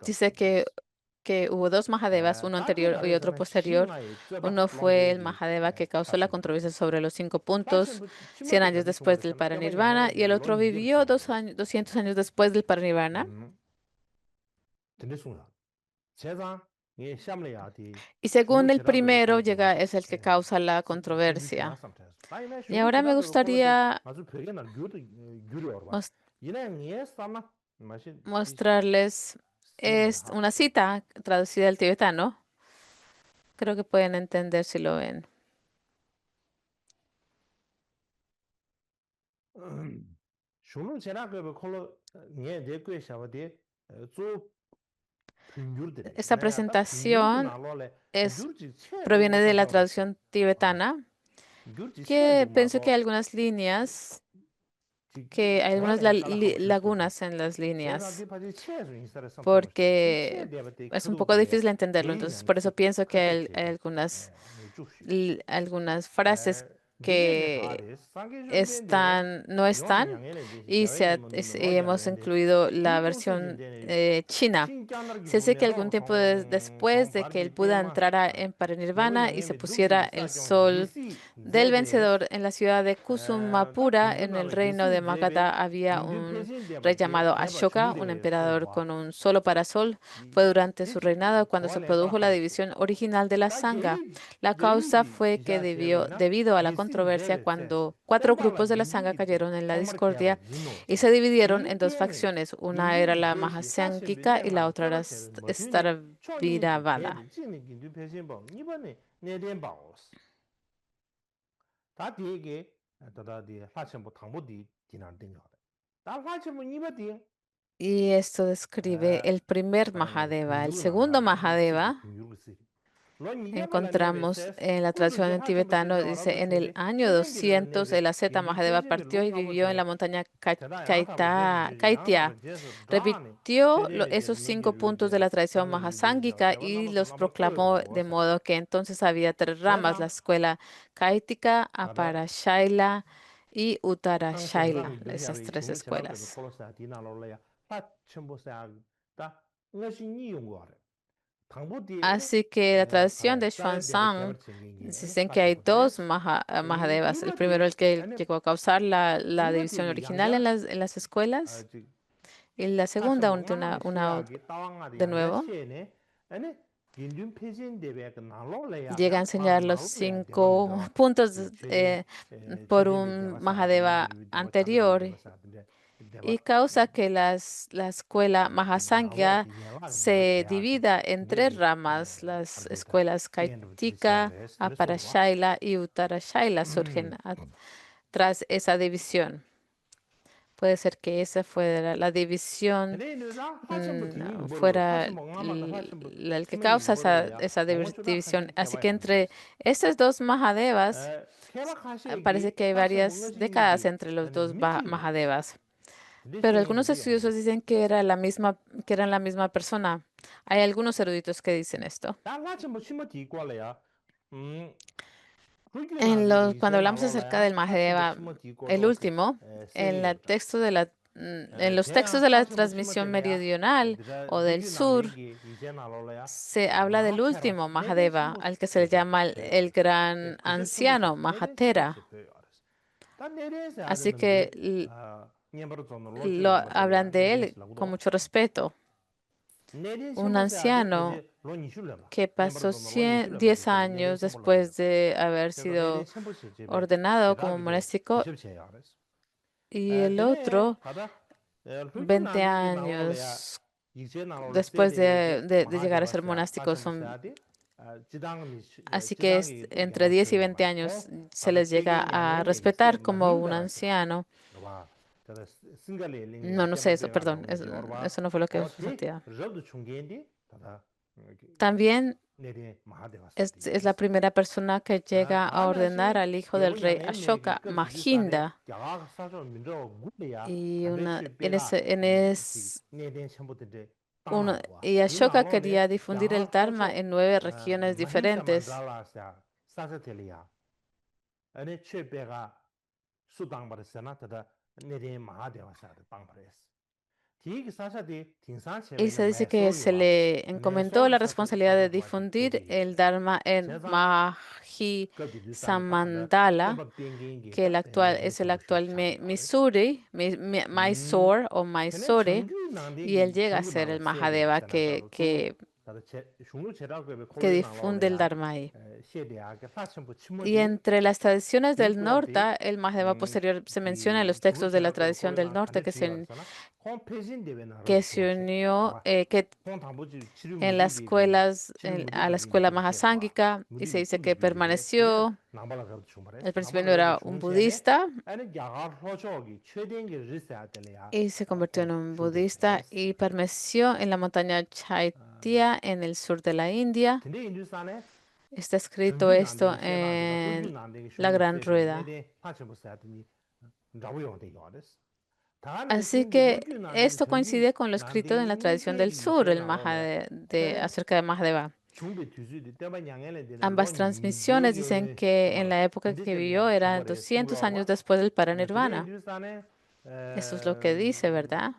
Speaker 2: dice que hubo dos Mahadevas, uno anterior y otro posterior. Uno fue el Mahadeva que causó la controversia sobre los 5 puntos 100 años después del Parinirvana y el otro vivió 200 años después del Parinirvana. Y según el primero es el que causa la controversia. Y ahora me gustaría mostrarles una cita traducida al tibetano. Creo que pueden entender si lo ven. Esta presentación proviene de la traducción tibetana, que pienso que hay algunas líneas, que hay algunas lagunas en las líneas, porque es un poco difícil entenderlo. Entonces, por eso pienso que hay algunas frases que no están y hemos incluido la versión china. Se dice que algún tiempo después de que el Buda entrara en Parinirvana y se pusiera el sol del vencedor en la ciudad de Kusumapura, en el reino de Magadha, había un rey llamado Ashoka, un emperador con un solo parasol. Fue durante su reinado cuando se produjo la división original de la Sangha. La causa fue que debido a la controversia, cuando 4 grupos de la Sangha cayeron en la discordia y se dividieron en 2 facciones. Una era la Mahasángika y la otra era Stharavīravada. Y esto describe el primer Mahadeva. El segundo Mahadeva encontramos en la tradición en tibetano, dice, en el año 200 el asceta Mahadeva partió y vivió en la montaña Kaitya. Repitió esos 5 puntos de la tradición mahasángika y los proclamó, de modo que entonces había 3 ramas, la escuela Kaitika, Aparashaila y Uttarashaila, esas 3 escuelas. Así que la tradición de Xuanzang dicen que hay 2 Mahadevas. El primero, el que llegó a causar la división original en las escuelas, y la segunda, de nuevo, llega a enseñar los 5 puntos por un Mahadeva anterior y causa que la escuela Mahasangha se divida en 3 ramas. Las escuelas Kaitika, Aparashaila y Uttarashaila surgen tras esa división. Puede ser que esa fuera la división, fuera el que causa esa división. Así que entre estos dos Mahadevas, parece que hay varias décadas entre los dos Mahadevas. Pero algunos estudiosos dicen que eran la misma persona. Hay algunos eruditos que dicen esto. Cuando hablamos acerca del Mahadeva, el último, en los textos de la transmisión meridional o del sur, se habla del último Mahadeva, al que se le llama el gran anciano, Mahatera. Así que hablan de él con mucho respeto. Un anciano que pasó 10 años después de haber sido ordenado como monástico, y el otro 20 años después de llegar a ser monástico. Así que entre 10 y 20 años se les llega a respetar como un anciano. No sé eso, perdón, eso no fue lo que sucedió. También es la primera persona que llega a ordenar al hijo del rey Ashoka, Mahinda. Y Ashoka quería difundir el Dharma en 9 regiones diferentes. Y se dice que se le encomendó la responsabilidad de difundir el Dharma en Mahisamandala, que es el actual Mysore o Mysore, y él llega a ser el Mahadeva que difunde el Dharma ahí. Y entre las tradiciones del norte, el Mahadeva posterior se menciona en los textos de la tradición del norte que se unió en las escuelas, a la escuela Mahasángika, y se dice que permaneció. Al principio no era un budista y se convirtió en un budista y permaneció en la montaña Chaitya en el sur de la India. Está escrito esto en la Gran Rueda. Así que esto coincide con lo escrito en la tradición del sur, acerca de Mahadeva. Ambas transmisiones dicen que en la época que vivió era 200 años después del Paranirvana. Eso es lo que dice, ¿verdad?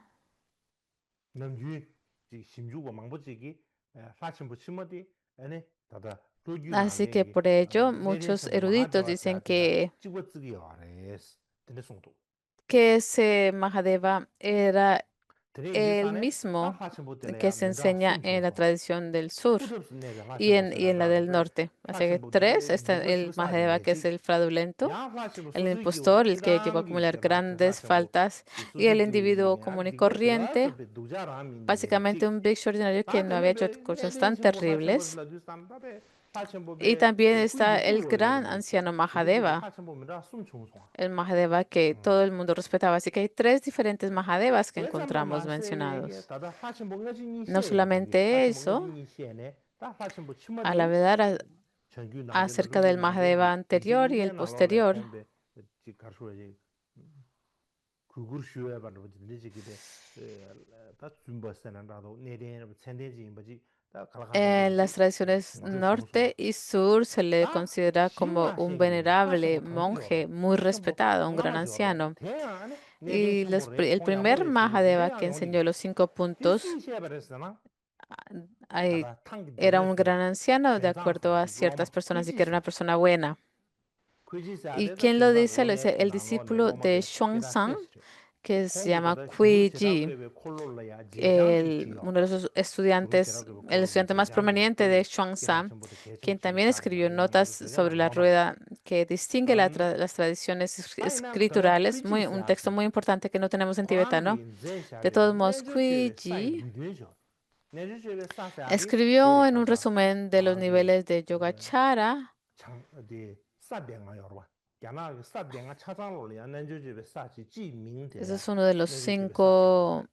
Speaker 2: Así que por ello muchos eruditos dicen que ese Mahadeva era el mismo que se enseña en la tradición del sur y en la del norte. Así que 3, está el Mahadeva, que es el fraudulento, el impostor, el que llegó a acumular grandes faltas, y el individuo común y corriente, básicamente un bhikshu ordinario que no había hecho cosas tan terribles. Y también está el gran anciano Mahadeva, el Mahadeva que todo el mundo respetaba. Así que hay 3 diferentes Mahadevas que encontramos mencionados. No solamente eso, a la verdad, acerca del Mahadeva anterior y el posterior, en las tradiciones norte y sur se le considera como un venerable monje muy respetado, un gran anciano. Y el primer Mahadeva que enseñó los 5 puntos era un gran anciano, de acuerdo a ciertas personas, y que era una persona buena. ¿Y quién lo dice? Lo dice el discípulo de Xuanzang, que se llama Kui Ji, uno de los estudiantes, el estudiante más prominente de Xuanzang, quien también escribió notas sobre la rueda que distingue las tradiciones escriturales, un texto muy importante que no tenemos en tibetano. De todos modos, Kui Ji escribió en un resumen de los niveles de Yogacara Ese es uno de los 5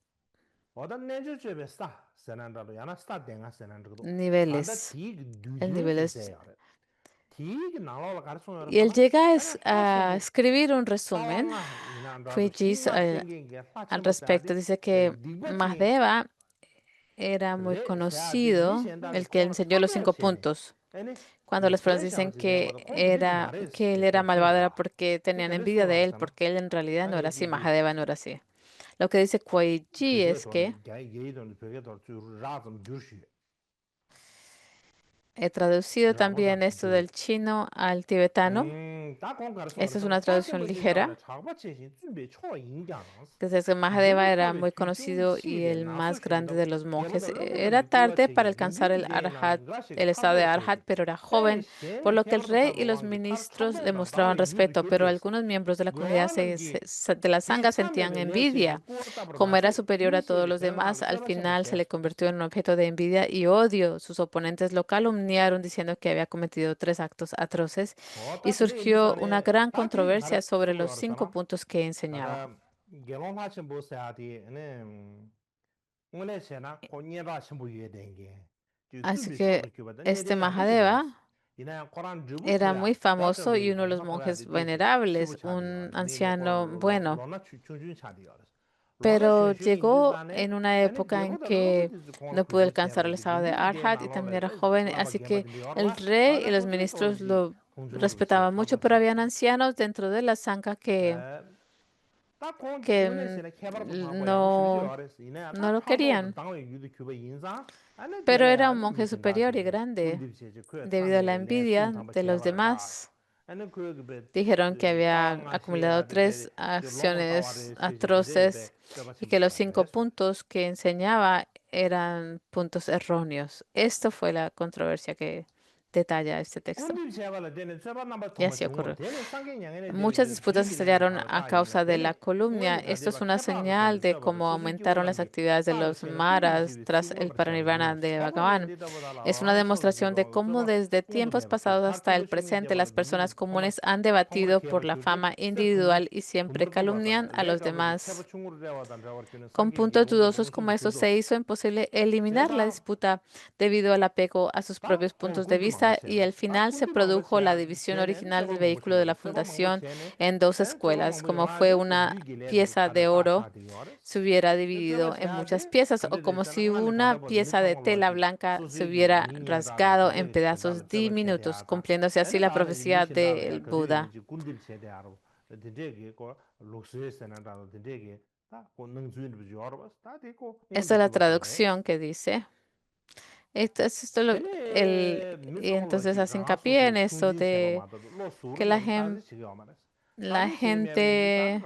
Speaker 2: niveles. El nivel es. Y él llega a escribir un resumen, Quiji, al respecto. Dice que Mahadeva era muy conocido, el que enseñó los 5 puntos. Cuando las personas dicen que él era malvado era porque tenían envidia de él, porque él en realidad no era así, Mahadeva no era así. Lo que dice Quiji es que he traducido también esto del chino al tibetano. Esta es una traducción ligera. Desde Mahadeva era muy conocido y el más grande de los monjes. Era tarde para alcanzar el Arhat, el estado de Arhat, pero era joven, por lo que el rey y los ministros le mostraban respeto, pero algunos miembros de la comunidad de la Sangha sentían envidia. Como era superior a todos los demás, al final se le convirtió en un objeto de envidia y odio. Sus oponentes lo calumniaron diciendo que había cometido 3 actos atroces y surgió una gran controversia sobre los 5 puntos que enseñaba. Así que este Mahadeva era muy famoso y uno de los monjes venerables, un anciano bueno, pero llegó en una época en que no pudo alcanzar el estado de Arhat y también era joven, así que el rey y los ministros lo respetaban mucho, pero habían ancianos dentro de la Sangha que no lo querían. Pero era un monje superior y grande. Debido a la envidia de los demás, dijeron que había acumulado 3 acciones atroces y que los 5 puntos que enseñaba eran puntos erróneos. Esto fue la controversia que detalla este texto. Y así ocurrió. Muchas disputas estallaron a causa de la calumnia. Esto es una señal de cómo aumentaron las actividades de los maras tras el parinirvana de Bhagavan. Es una demostración de cómo desde tiempos pasados hasta el presente las personas comunes han debatido por la fama individual y siempre calumnian a los demás. Con puntos dudosos como estos se hizo imposible eliminar la disputa debido al apego a sus propios puntos de vista y al final se produjo la división original del vehículo de la fundación en 2 escuelas, como fue una pieza de oro se hubiera dividido en muchas piezas o como si una pieza de tela blanca se hubiera rasgado en pedazos diminutos, cumpliéndose así la profecía del Buda. Esta es la traducción que dice. Y entonces hace hincapié en esto de que la gente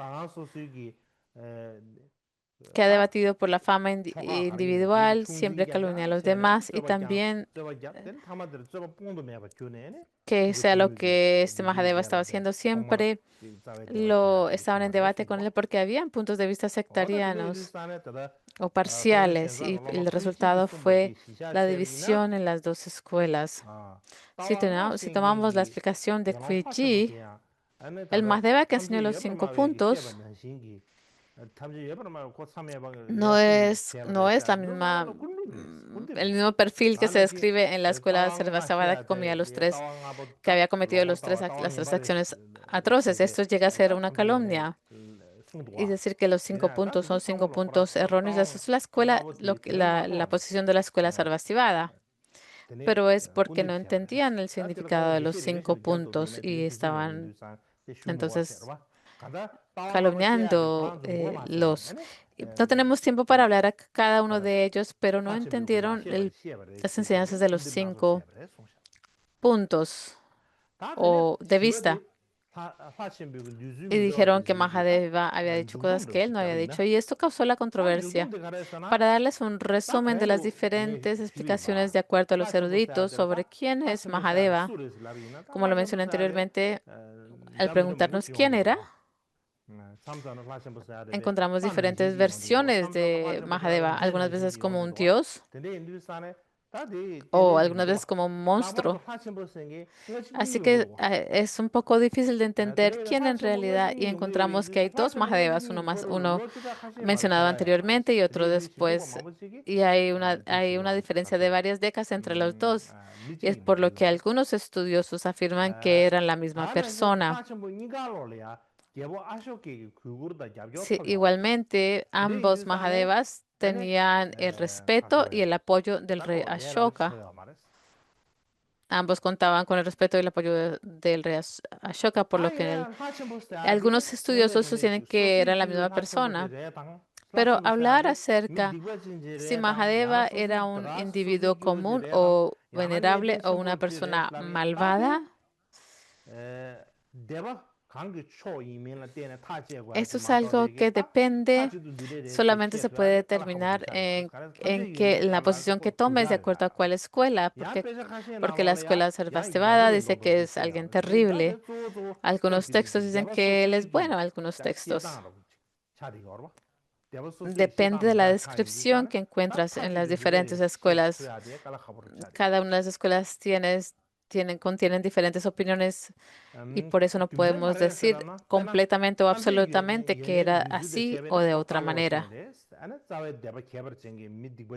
Speaker 2: que ha debatido por la fama individual siempre calumnia a los demás y también que sea lo que este Mahadeva estaba haciendo siempre lo estaban en debate con él porque habían puntos de vista sectarianos o parciales y el resultado fue la división en las 2 escuelas. Si tomamos la explicación de Quiji, el Mahadeva que enseñó los 5 puntos no es el mismo perfil que se describe en la escuela Sarvastivada que comía que había cometido las 3 acciones atroces. Esto llega a ser una calumnia. Y decir que los 5 puntos son 5 puntos erróneos, esa es la escuela, la posición de la escuela Sarvastivada. Pero es porque no entendían el significado de los 5 puntos y estaban entonces calumniando los. No tenemos tiempo para hablar a cada uno de ellos, pero no entendieron las enseñanzas de los 5 puntos o de vista. Y dijeron que Mahadeva había dicho cosas que él no había dicho, y esto causó la controversia. Para darles un resumen de las diferentes explicaciones de acuerdo a los eruditos sobre quién es Mahadeva, como lo mencioné anteriormente, al preguntarnos quién era, encontramos diferentes versiones de Mahadeva, algunas veces como un dios, o algunas veces como un monstruo. Así que es un poco difícil de entender quién en realidad, y encontramos que hay dos Mahadevas, uno mencionado anteriormente y otro después, y hay una diferencia de varias décadas entre los dos, y es por lo que algunos estudiosos afirman que eran la misma persona. Sí, igualmente, ambos Mahadevas tenían el respeto y el apoyo del rey Ashoka. Ambos contaban con el respeto y el apoyo del rey Ashoka, por lo que algunos estudiosos sostienen que era la misma persona. Pero hablar acerca si Mahadeva era un individuo común o venerable o una persona malvada, esto es algo que depende, solamente se puede determinar en la posición que tomes de acuerdo a cuál escuela, porque la escuela Sarvastivada dice que es alguien terrible. Algunos textos dicen que él es bueno, algunos textos. Depende de la descripción que encuentras en las diferentes escuelas. Cada una de las escuelas contienen diferentes opiniones y por eso no podemos decir completamente o absolutamente que era así o de otra manera.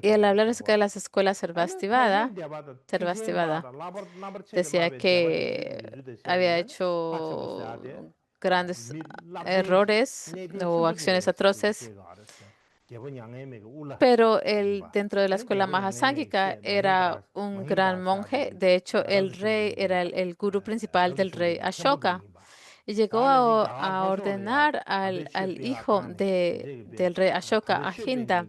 Speaker 2: Y al hablar acerca de las escuelas Sarvastivada decía que había hecho grandes errores o acciones atroces, pero él dentro de la escuela Mahasángika era un gran monje. De hecho, el rey era el gurú principal del rey Ashoka. Y llegó a ordenar al hijo del rey Ashoka, Ahinda,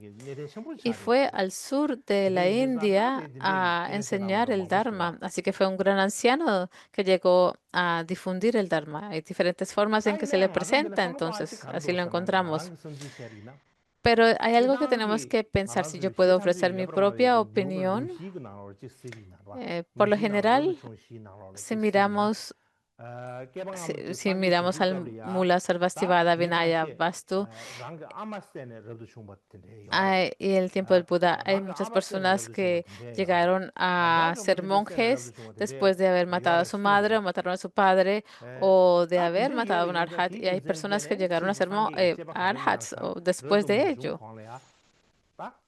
Speaker 2: y fue al sur de la India a enseñar el Dharma. Así que fue un gran anciano que llegó a difundir el Dharma. Hay diferentes formas en que se le presenta, entonces así lo encontramos. Pero hay algo que tenemos que pensar si yo puedo ofrecer mi propia opinión. Por lo general, si miramos si miramos al Mula Sarvastivada Vinaya Vastu y el tiempo del Buda, hay muchas personas que llegaron a ser monjes después de haber matado a su madre o mataron a su padre o de haber matado a un arhat. Y hay personas que llegaron a ser arhats o después de ello,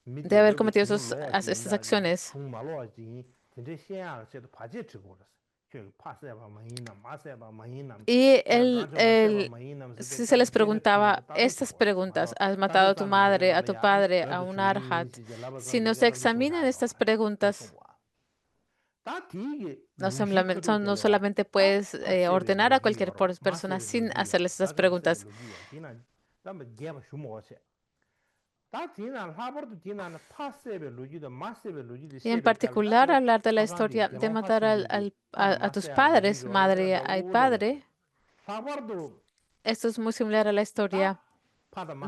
Speaker 2: de haber cometido estas acciones. Y si se les preguntaba estas preguntas, ¿has matado a tu madre, a tu padre, a un arhat? Si no se examinan estas preguntas, no solamente puedes ordenar a cualquier persona sin hacerles estas preguntas. Y en particular hablar de la historia de matar a tus padres, madre y padre. Esto es muy similar a la historia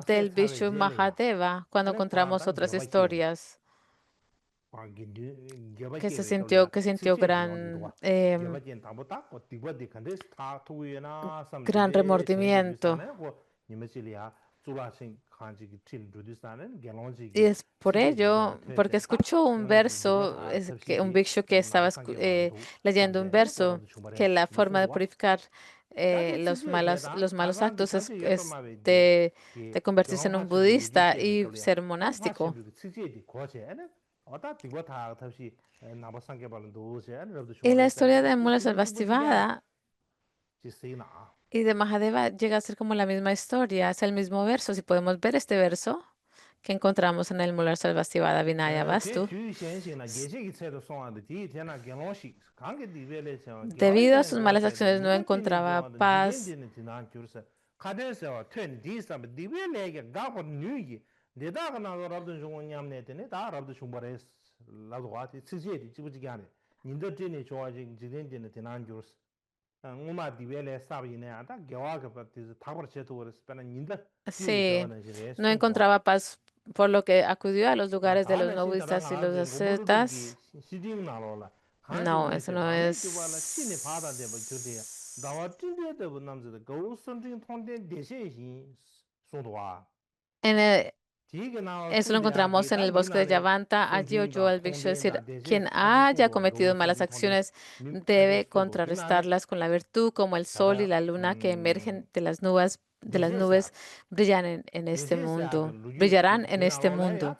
Speaker 2: del Vishu Mahadeva, cuando encontramos otras historias que sintió gran remordimiento. Y es por ello, porque escuchó un verso, un bhikshu que estaba leyendo un verso, que la forma de purificar los malos actos es de convertirse en un budista y ser monástico. Y la historia de Mula Sarvastivada y de Mahadeva llega a ser como la misma historia, es el mismo verso. Si podemos ver este verso que encontramos en el Mular Sarvastivada Vinaya Vastu, debido a sus malas acciones no encontraba paz. Sí, no encontraba paz, por lo que acudió a los lugares de los no budistas y los ascetas. No, eso no es. En el, Eso lo encontramos en el bosque de Yavanta. Allí oyó al Bhikshu decir, quien haya cometido malas acciones debe contrarrestarlas con la virtud, como el sol y la luna que emergen de las nubes brillan en este mundo, brillarán en este mundo.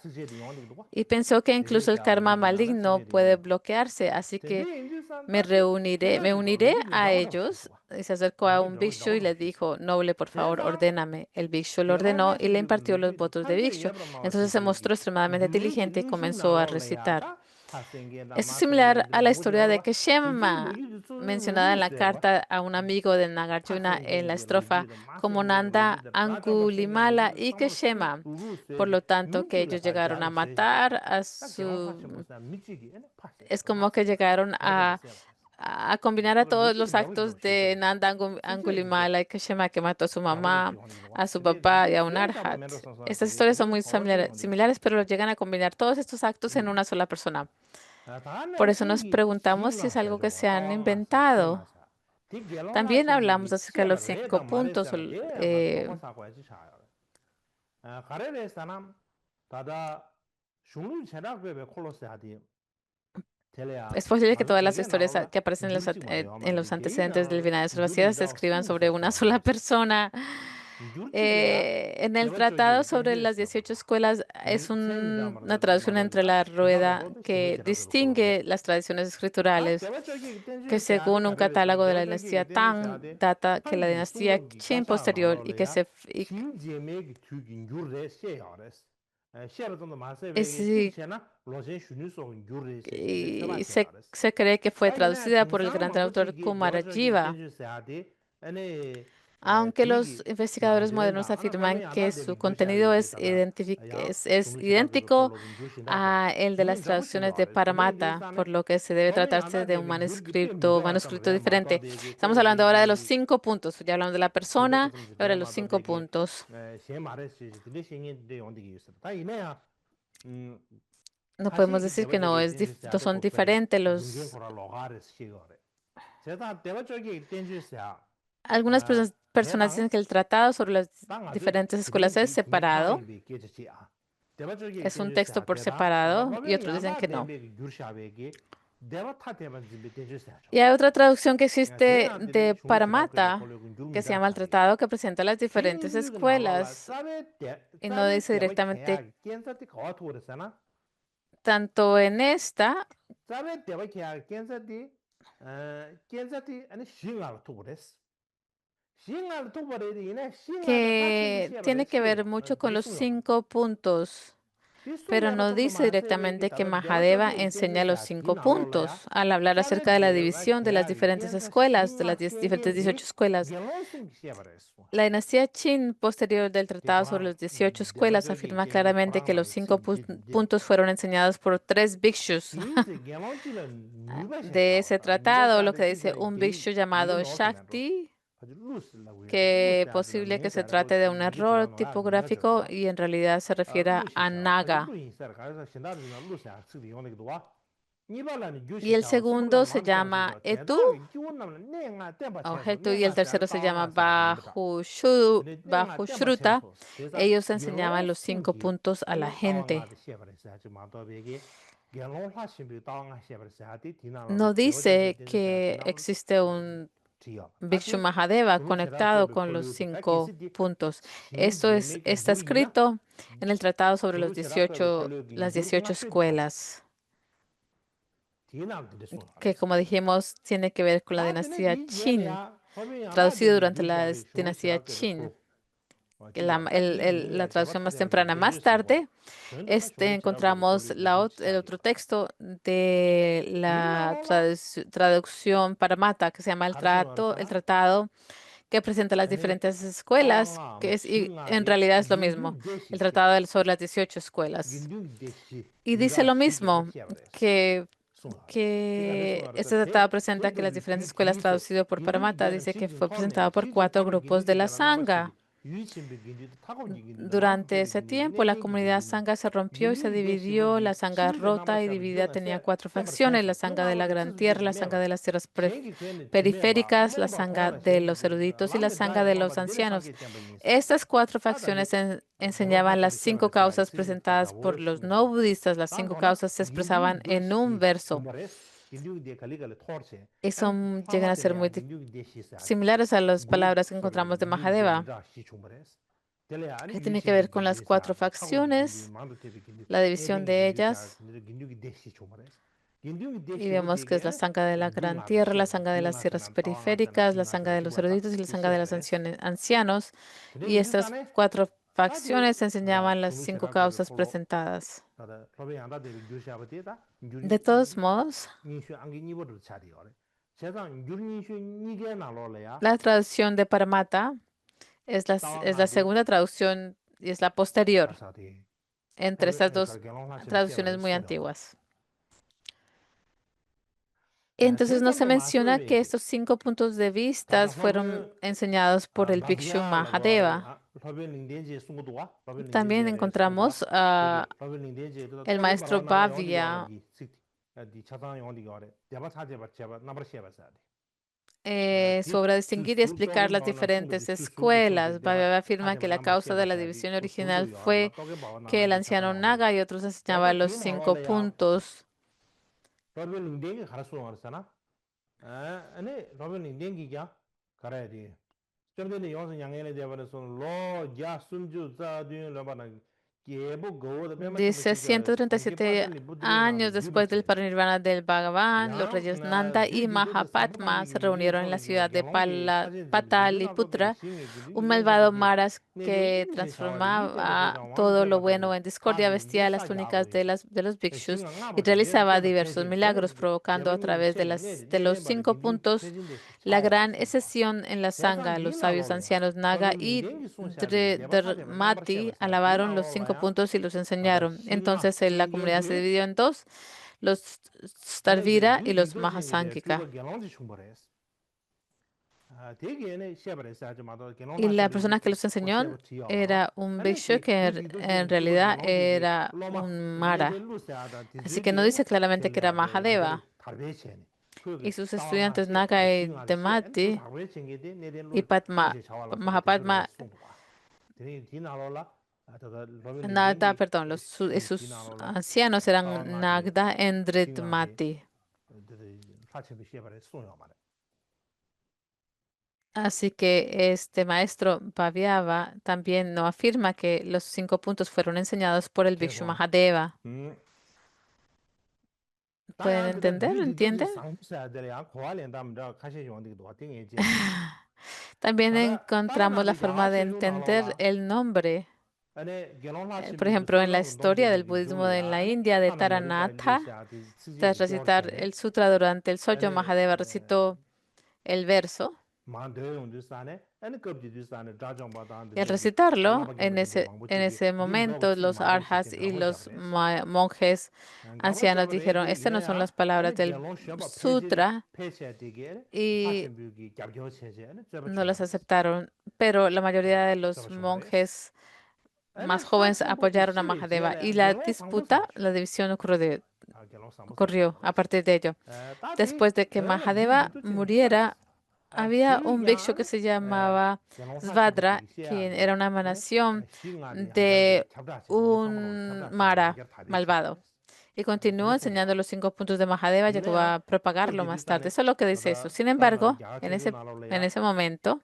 Speaker 2: Y pensó que incluso el karma maligno puede bloquearse, así que me uniré a ellos. Y se acercó a un bhikshu y le dijo, noble, por favor, ordéname. El bhikshu lo ordenó y le impartió los votos de bhikshu. Entonces se mostró extremadamente diligente y comenzó a recitar. Esto es similar a la historia de Keshema, mencionada en la carta a un amigo de Nagarjuna en la estrofa, como Nanda, Angulimala y Keshema. Por lo tanto, que ellos llegaron a matar a su... Es como que llegaron a combinar a todos los actos de Nanda, Angulimala y Keshema, que mató a su mamá, a su papá y a un arhat. Estas historias son muy similares, pero llegan a combinar todos estos actos en una sola persona. Por eso nos preguntamos si es algo que se han inventado. También hablamos acerca de los 5 puntos. Es posible que todas las historias que aparecen en los antecedentes del Vinaya Sarvasivas se escriban sobre una sola persona. En el tratado sobre las 18 escuelas es una traducción entre la rueda que distingue las tradiciones escriturales, que según un catálogo de la dinastía Tang, data que la dinastía Qin posterior se cree que fue traducida por el gran traductor Kumarajiva. Aunque los investigadores modernos afirman que su contenido es idéntico a el de las traducciones de Paramatta, por lo que se debe tratarse de un manuscrito diferente. Estamos hablando ahora de los 5 puntos. Ya hablamos de la persona, ahora de los 5 puntos. No podemos decir que no son diferentes Algunas personas dicen que el tratado sobre las diferentes escuelas es separado, es un texto por separado, y otros dicen que no. Y hay otra traducción que existe de Paramatta, que se llama el tratado, que presenta las diferentes escuelas y no dice directamente tanto en esta que tiene que ver mucho con los 5 puntos, pero no dice directamente que Mahadeva enseña los 5 puntos al hablar acerca de la división de las diferentes escuelas, de las diferentes 18 escuelas. La dinastía Qin posterior del Tratado sobre las 18 escuelas afirma claramente que los 5 puntos fueron enseñados por 3 bhikshus. De ese tratado, lo que dice un bhikshu llamado Shakti, que es posible que se trate de un error tipográfico y en realidad se refiere a Naga. Y el segundo se llama Etu o Hetu y el tercero se llama Bajushruta. Ellos enseñaban los 5 puntos a la gente. No dice que existe un Bhikshu Mahadeva conectado con los 5 puntos. Esto está escrito en el tratado sobre las 18 escuelas, que como dijimos tiene que ver con la dinastía Qin, traducido durante la dinastía Qin. La traducción más temprana. Más tarde encontramos el otro texto de la traducción Paramatta, que se llama el tratado que presenta las diferentes escuelas, y en realidad es lo mismo, el tratado sobre las 18 escuelas. Y dice lo mismo, que este tratado presenta que las diferentes escuelas traducido por Paramatta dice que fue presentado por 4 grupos de la Sangha. Durante ese tiempo, la comunidad Sangha se rompió y se dividió. La Sangha rota y dividida tenía 4 facciones: la Sangha de la Gran Tierra, la Sangha de las Tierras Periféricas, la Sangha de los eruditos y la Sangha de los ancianos. Estas 4 facciones enseñaban las 5 causas presentadas por los no budistas. Las 5 causas se expresaban en un verso y llegan a ser muy similares a las palabras que encontramos de Mahadeva, que tiene que ver con las 4 facciones, la división de ellas. Y vemos que es la Sangha de la Gran Tierra, la Sangha de las Tierras Periféricas, la Sangha de los eruditos y la Sangha de los ancianos. Y estas 4 facciones enseñaban las 5 causas presentadas. De todos modos, la traducción de Paramata es la segunda traducción y es la posterior entre estas 2 traducciones muy antiguas. Entonces no se menciona que estos 5 puntos de vista fueron enseñados por el Bhikshu Mahadeva. También encontramos a el maestro Bhavya su obra Distinguir y explicar las diferentes escuelas. Bhavya afirma que la causa de la división original fue que el anciano Naga y otros enseñaban los 5 puntos. Dice 137 años después del parinirvana del Bhagavan, los reyes Nanda y Mahapatma se reunieron en la ciudad de Pataliputra. Un malvado Maras que transformaba todo lo bueno en discordia vestía las túnicas de los bhikshus y realizaba diversos milagros, provocando a través de los 5 puntos la gran excesión en la sangha. Los sabios ancianos Naga y Dharmati alabaron los 5 puntos y los enseñaron. Entonces la comunidad se dividió en 2, los Starvira y los Mahasánkika. Y la persona que los enseñó era un bhikshu que en realidad era un Mara. Así que no dice claramente que era Mahadeva. Y sus estudiantes Naga y Dharmati y Mahapatma, Nagda, perdón, sus ancianos eran Nagda y Dharmati. Así que este maestro Bhavyava también no afirma que los 5 puntos fueron enseñados por el Bhikshu Mahadeva. ¿Pueden entender? ¿Entienden? También encontramos la forma de entender el nombre. Por ejemplo, en la historia del budismo en la India de Taranatha, tras recitar el sutra durante el Soyo, Mahadeva recitó el verso. Y al recitarlo, en ese momento, los arhats y los monjes ancianos dijeron: estas no son las palabras del sutra, y no las aceptaron. Pero la mayoría de los monjes más jóvenes apoyaron a Mahadeva y la disputa, la división ocurrió a partir de ello. Después de que Mahadeva muriera, había un bhikshu que se llamaba Svadra, quien era una emanación de un Mara malvado. Y continuó enseñando los 5 puntos de Mahadeva, llegó a propagarlo más tarde. Eso es lo que dice eso. Sin embargo, en ese momento,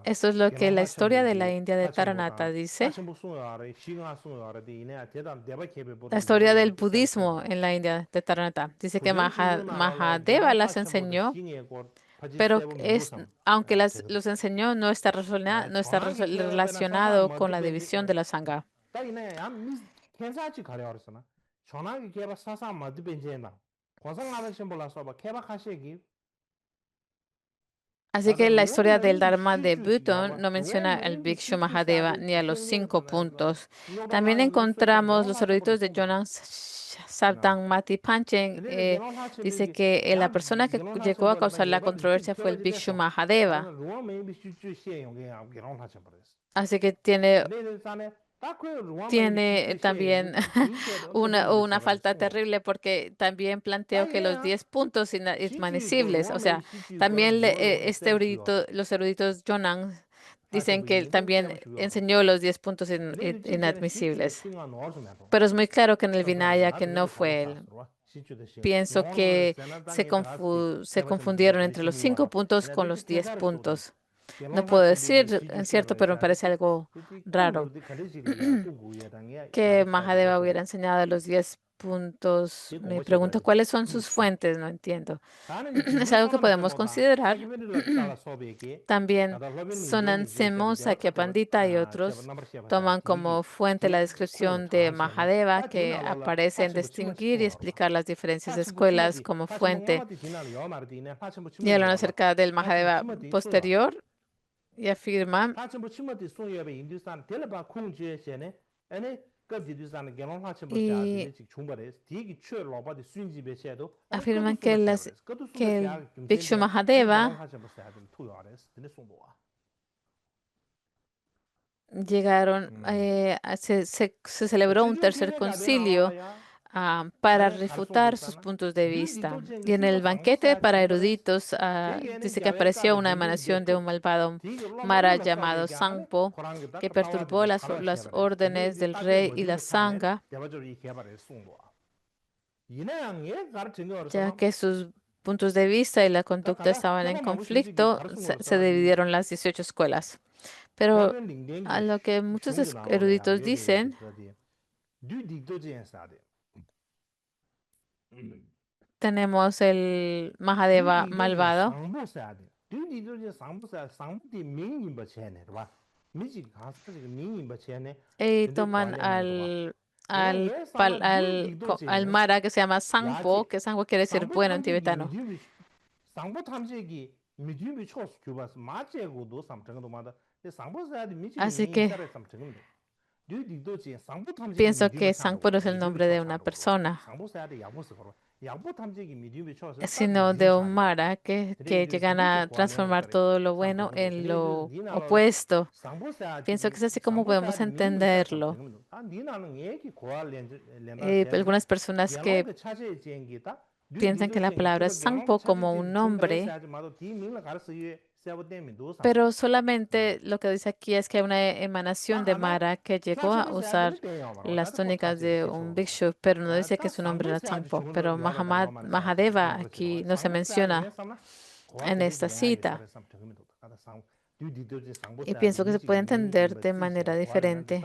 Speaker 2: esto es lo que la historia de la India de Taranatha dice. La historia del budismo en la India de Taranatha dice que Mahadeva las enseñó, pero aunque los enseñó, no está relacionado con la división de la sangha. Así que la historia del Dharma de Button no menciona al Bhikshu Mahadeva ni a los 5 puntos. También encontramos los eruditos de Jonan Sabdan Mati Panchen. Dice que la persona que llegó a causar la controversia fue el Bhikshu Mahadeva. Así que tiene también una falta terrible porque también planteó que los 10 puntos inadmisibles, o sea, también los eruditos Jonan dicen que él también enseñó los 10 puntos inadmisibles. Pero es muy claro que en el Vinaya que no fue él. Pienso que se confundieron entre los 5 puntos con los 10 puntos. No puedo decir en cierto, pero me parece algo raro que Mahadeva hubiera enseñado los 10 puntos. Me pregunto cuáles son sus fuentes, no entiendo. Es algo que podemos considerar. También Sonan Semo, Sakya Pandita y otros toman como fuente la descripción de Mahadeva que aparece en Distinguir y explicar las diferencias de escuelas como fuente. Y hablan acerca del Mahadeva posterior y afirman y afirman que el Bhikshu Mahadeva llegaron, se celebró un tercer concilio para refutar sus puntos de vista. Y en el banquete para eruditos dice que apareció una emanación de un malvado Mara llamado Sangpo que perturbó las órdenes del rey y la sangha, ya que sus puntos de vista y la conducta estaban en conflicto, se dividieron las 18 escuelas. Pero a lo que muchos eruditos dicen, tenemos el Mahadeva malvado y toman al Mara que se llama Sangpo, que Sangpo quiere decir bueno en tibetano. Así que pienso que Sangpo no es el nombre de una persona, sino de un Mara que llegan a transformar todo lo bueno en lo opuesto. Pienso que es así como podemos entenderlo. Algunas personas que piensan que la palabra es Sangpo como un nombre, pero solamente lo que dice aquí es que hay una emanación de Mara que llegó a usar las túnicas de un Bhikshu, pero no dice que su nombre era Sangpo. Pero Mahadeva aquí no se menciona en esta cita. Y pienso que se puede entender de manera diferente.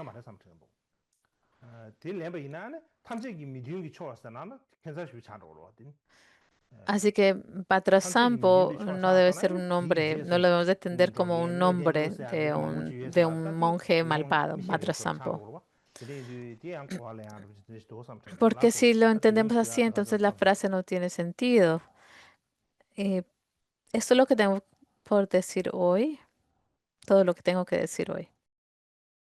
Speaker 2: Así que Patrasampo no debe ser un nombre, no lo debemos de entender como un nombre de un monje malvado, Patrasampo. Porque si lo entendemos así, entonces la frase no tiene sentido. Esto es lo que tengo por decir hoy, todo lo que tengo que decir hoy.